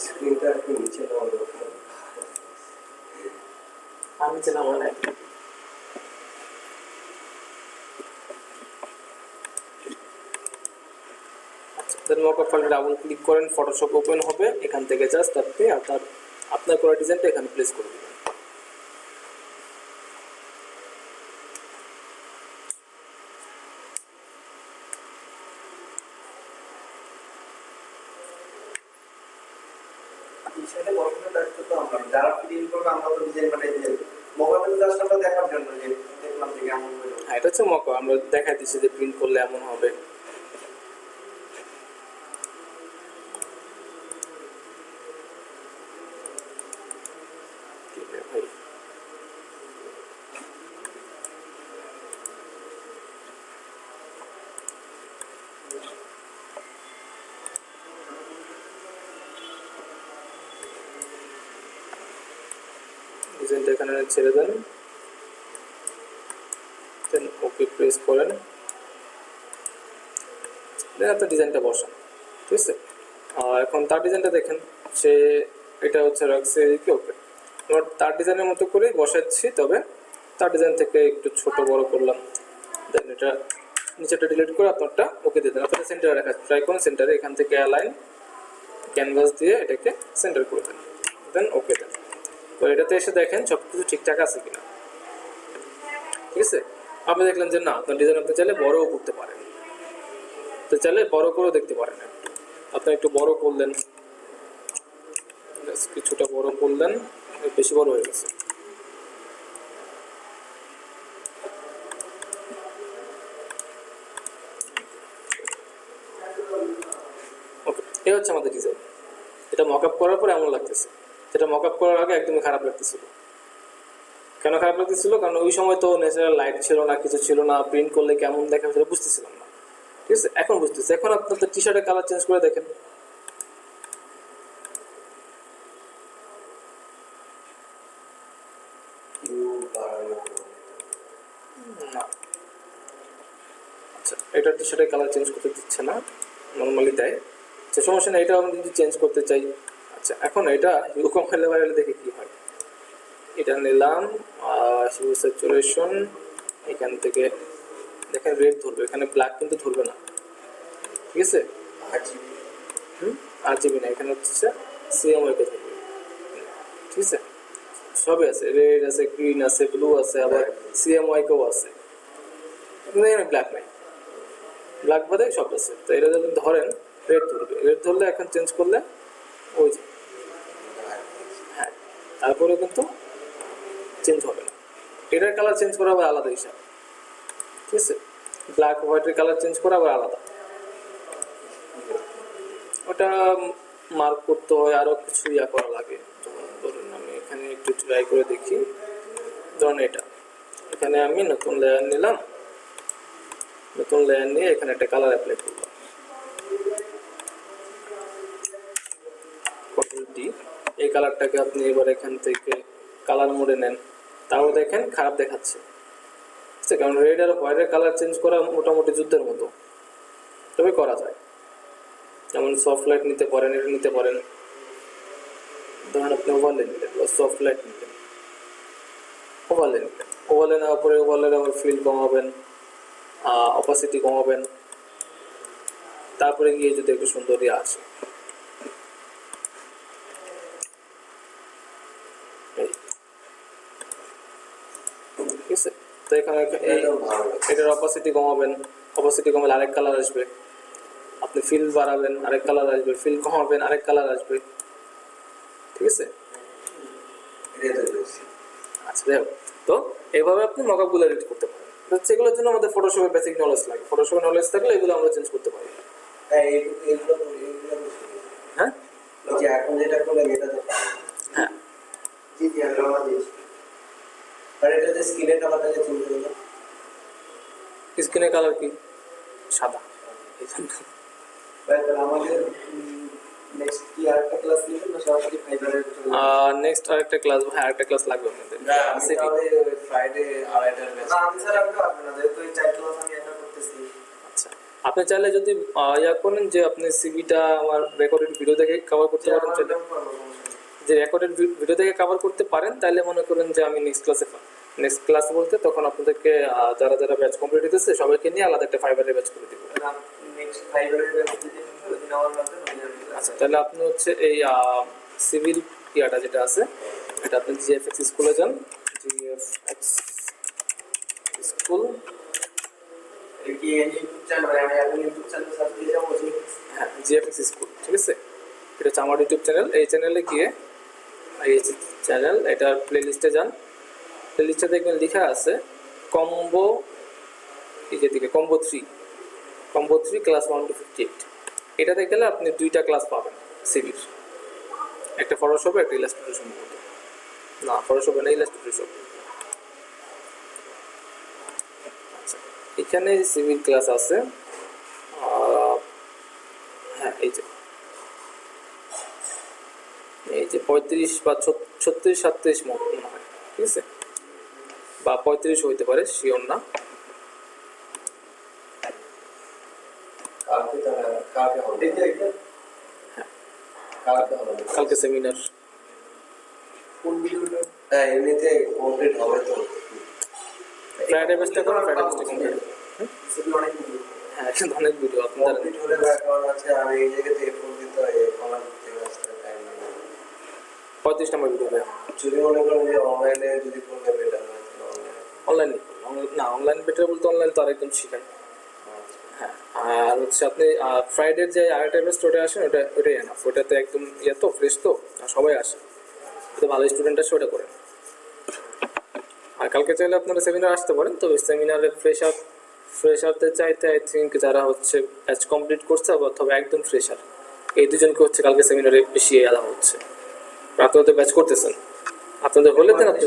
স্ক্রিনটা একটু নিচে নামানো দরকার। আমি ছিলাম অনেক মকআপ ফাইলে ডাবল ক্লিক করেন, ফটোশপ ওপেন হবে, এখান থেকে জাস্ট আপনি আপনার করা ডিজাইনটা এখানে প্লেস করে দিবেন। সেটা বড় করে দায়িত্ব তো আমরা, যারা প্রিন্ট করবে আমরা তো ডিজাইন বানাই দিয়ে মোবাইলে জাস্ট আমরা দেখার জন্য যে দেখলাম যে কেমন হলো। হ্যাঁ, এটা হচ্ছে মকআপ, আমরা দেখাই দিচ্ছি যে প্রিন্ট করলে এমন হবে। ভাই ডিজাইনটা এখানে ছেড়ে দেন, দেন ওকে প্রেস করেন, দেন আপনার ডিজাইনটা বসান। ঠিক আছে, এখন তার ডিজাইনটা দেখেন, সে এটা হচ্ছে রাখছে কি ওকে, আমরা তার ডিজাইনের মতো করেই বসাচ্ছি, তবে তার ডিজাইন থেকে একটু ছোট বড় করলাম। দেন এটা নিচেটা ডিলিট করে আপনারটা ওকে দিয়ে দেন। আপনারা সেন্টারে রাখা ট্রাই করুন, সেন্টারে এখান থেকে অ্যালাইন ক্যানভাস দিয়ে এটাকে সেন্টার করে দেন, দেন ওকে দেন। তো এটাতে এসে দেখেন সব কিছু ঠিকঠাক আছে কিনা। ঠিক আছে, আপনি দেখলেন যে না, আপনার ডিজাইন আপনি চাইলে বড়ও করতে পারেন, তো চাইলে বড় করেও দেখতে পারেন। আপনি একটু বড় করলেন, কিছুটা বড় করলেন, বেশি বড় হয়ে গেছে। ওকে, এই হচ্ছে আমাদের ডিজাইন। এটা মকআপ করার পর এমন লাগতেছে, যেটা মকআপ করার আগে একদমই খারাপ লাগতেছিল। কেন খারাপ লাগতেছিল? কারণ ওই সময় তো ন্যাচারাল লাইট ছিল না, কিছু ছিল না, প্রিন্ট করলে কেমন দেখা সেটা বুঝতেছিলাম না। ঠিক আছে, এখন বুঝতেছি। এখন আপনার টি শার্টের কালার চেঞ্জ করে দেখেন, না আচ্ছা, এটা টি শার্টের কালার চেঞ্জ করতে দিচ্ছে না, নর্মালি দেয়। আচ্ছা, সমস্যা নেই, এটা আমি যদি চেঞ্জ করতে চাই। আচ্ছা, এখন এটা হিউ কম্পাইলেবল দেখে কি হয়। এটা নিলাম হিউ স্যাচুরেশন, এখান থেকে দেখেন রেড ধরবে, এখানে ব্ল্যাক কিন্তু ধরবে না। ঠিক আছে, RGB না, এখানে হচ্ছে CMYK ধরবে। ঠিক আছে, সবই আছে, রেড আছে, গ্রিন আছে, ব্লু আছে, আবার CMYKও আছে, কিন্তু এখানে ব্ল্যাক নাই, ব্ল্যাক বাদে সব আছে। তো এটা যদি ধরেন রেড ধরবে, রেড ধরলে এখন চেঞ্জ করলে ওই যে হ্যাঁ, তারপরে কিন্তু চেঞ্জ হবে না। এটার কালার চেঞ্জ করা আবার আলাদা হিসাব। ঠিক আছে, ব্ল্যাক হোয়াইটের কালার চেঞ্জ করা আবার আলাদা, ওটা মার্ক করতে হয়, আরও কিছু ইয়া করা লাগে। যেমন ধরুন আমি এখানে একটু ট্রাই করে দেখি, ধরুন এটা এখানে আমি নতুন লেয়ার নিলাম, নতুন লেয়ার নিয়ে এখানে একটা কালার অ্যাপ্লাই করলাম, কন্ট্রোল ডি। এই কালারটাকে আপনি এবার এখান থেকে কালার মোডে নেন, তাও দেখেন খারাপ দেখাচ্ছে। ঠিক আছে, কারণ রেড আর হোয়াইটের কালার চেঞ্জ করা মোটামুটি যুদ্ধের মতো, তবে করা যায়। যেমন সফট লাইট নিতে পারেন, এটা নিতে পারেন। ধরুন আপনি ওভারলে নিলেন বা সফট লাইট নিলেন, ওভারলে নিলেন, ওভারলে নেওয়ার পরে ওভারলের আবার ফিল কমাবেন, অপাসিটি কমাবেন, তারপরে গিয়ে যদি একটু সুন্দর ইয়ে আসে। ঠিক আছে, তো এখানে এটার অপাসিটি কমাবেন, অপাসিটি কমালে আরেক কালার আসবে। আপনি ফিল বাড়াবেন, আরেক কালার আসবে, ফিল কমাবেন, আরেক কালার আসবে। ঠিক আছে, আচ্ছা যাই হোক, তো এইভাবে আপনি মকআপগুলো এডিট করতে পারেন। তো সেগুলোর জন্য আমাদের ফটোশপের বেসিক নলেজ লাগে, ফটোশপের নলেজ থাকলে এগুলো আমরা চেঞ্জ করতে পারি। হ্যাঁ এইগুলো তো শিখেছি। হ্যাঁ ওই যে এখন যেটা করলেন এটা তো হ্যাঁ জি জি আমরা দিয়েছি। আর এটা যে স্ক্রিনের কালারটা যে চেঞ্জ হলো, স্কিনের কালার কি সাদা, এই জন্য। তাহলে আমাদের নেক্সট কি আরেকটা ক্লাস নেবেন না সরাসরি ফাইবারের জন্য? নেক্সট আরেকটা ক্লাস, হ্যাঁ আরেকটা ক্লাস লাগবে আমাদের। না আমি তাহলে ফ্রাইডে আড়াইটার ব্যাচ। না আমি স্যার আমি আসবে না, যেহেতু এই 4 ক্লাস আমি এটা করতেছি। আচ্ছা, আপনি চাইলে যদি ইয়া করেন যে আপনি সিভিটা আমার রেকর্ডেড ভিডিও দেখে কভার করতে পারেন, চাইলে যে রেকর্ডেড ভিডিও দেখে কভার করতে পারেন, তাহলে মনে করেন যে আমি নেক্সট ক্লাস বলতে তখন আপনাদেরকে যারা যারা ব্যাচ কমপ্লিট হতেছে সবাইকে নিয়ে আলাদা একটা ফাইবারের ব্যাচ করে দিব। নেক্সট ফাইবারের ব্যাচ যদি নেওয়ার লাগে। আচ্ছা তাহলে আপনি হচ্ছে এই সিভিল ইয়াটা যেটা আছে এটা আপনি জিএফএক্স স্কুলে যান, জিএফএক্স স্কুল। কি ইউটিউব চ্যানেল, আমি এখন ইউটিউব চ্যানেল সার্চ দিয়ে যাবো। হ্যাঁ জিএফএক্স স্কুল, ঠিক আছে, এটা হচ্ছে আমার ইউটিউব চ্যানেল। এই চ্যানেলে গিয়ে এই চ্যানেল এটার প্লেলিস্টে যান, প্লেলিস্টে দেখবেন লেখা আছে কম্বো, এই যে দিকে কম্বো 3 ক্লাস 1 to 58। এটাতে গেলে আপনি 2টা ক্লাস পাবেন সিভির, একটা ফটোশপে একটা ইলাস্ট্রেটর সম্ভবত, না ফটোশপে না ইলাস্ট্রেটর। আচ্ছা এখানে সিভিল ক্লাস আছে, হ্যাঁ এই যে 35 বা 36 37 মনে হয়, ঠিক আছে, বা 35 হইতে পারে, শিওর না। কালকে সেমিনার। কোন ভিডিওটা? হ্যাঁ এমনিতে কমপ্লিট হবে তো। ফ্রাইডে বেস্টটা করো, ফ্রাইডে বেস্টটা কমপ্লিট। সেটা অনেক ভিডিও। হ্যাঁ কিন্তু অনেক ভিডিও আপনাদের কমপ্লিট হলে ব্যাকগ্রাউন্ড আছে, আমি এই জায়গাতে ফোন দিতে হয়, কমেন্ট দিতে আসতে টাইম লাগে। 35 নম্বর ভিডিও দেয়। যদি মনে করেন যে অনলাইনে যদি করলে বেটার হয় তাহলে অনলাইনে না, অনলাইন বেটার বলতে অনলাইন তো আরেকদম শিখায়। হ্যাঁ আর হচ্ছে আপনি ফ্রাইডের যে আরেকটা বেস্ট ওটা আসেন, ওটাই এনাফ, ওটাতে একদম ইয়ে তো ফ্রেশ তো, আর সবাই আসে, তো ভালো স্টুডেন্ট আসে, ওটা করেন। আর কালকে চাইলে আপনারা সেমিনার আসতে পারেন, তো সেমিনারে ফ্রেশারদের চাইতে আই থিঙ্ক যারা হচ্ছে ব্যাচ কমপ্লিট করছে অথবা একদম ফ্রেশার, এই দুজনকে হচ্ছে কালকে সেমিনারে বেশি আলা হচ্ছে। আপনারা তো ব্যাচ করতেছেন, আপনাদের হলে দেন আপনি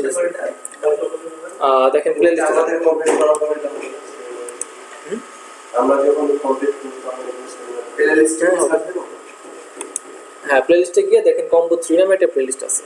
দেখেন প্লে লিস্টে আমাদের কমপ্লিট করা পরে আমরা যখন কমপ্লিট করব প্লে লিস্টে সার্চ দেব। হ্যাঁ প্লে লিস্টে গিয়ে দেখেন কম্বো 3 নামে একটা প্লে লিস্ট আছে।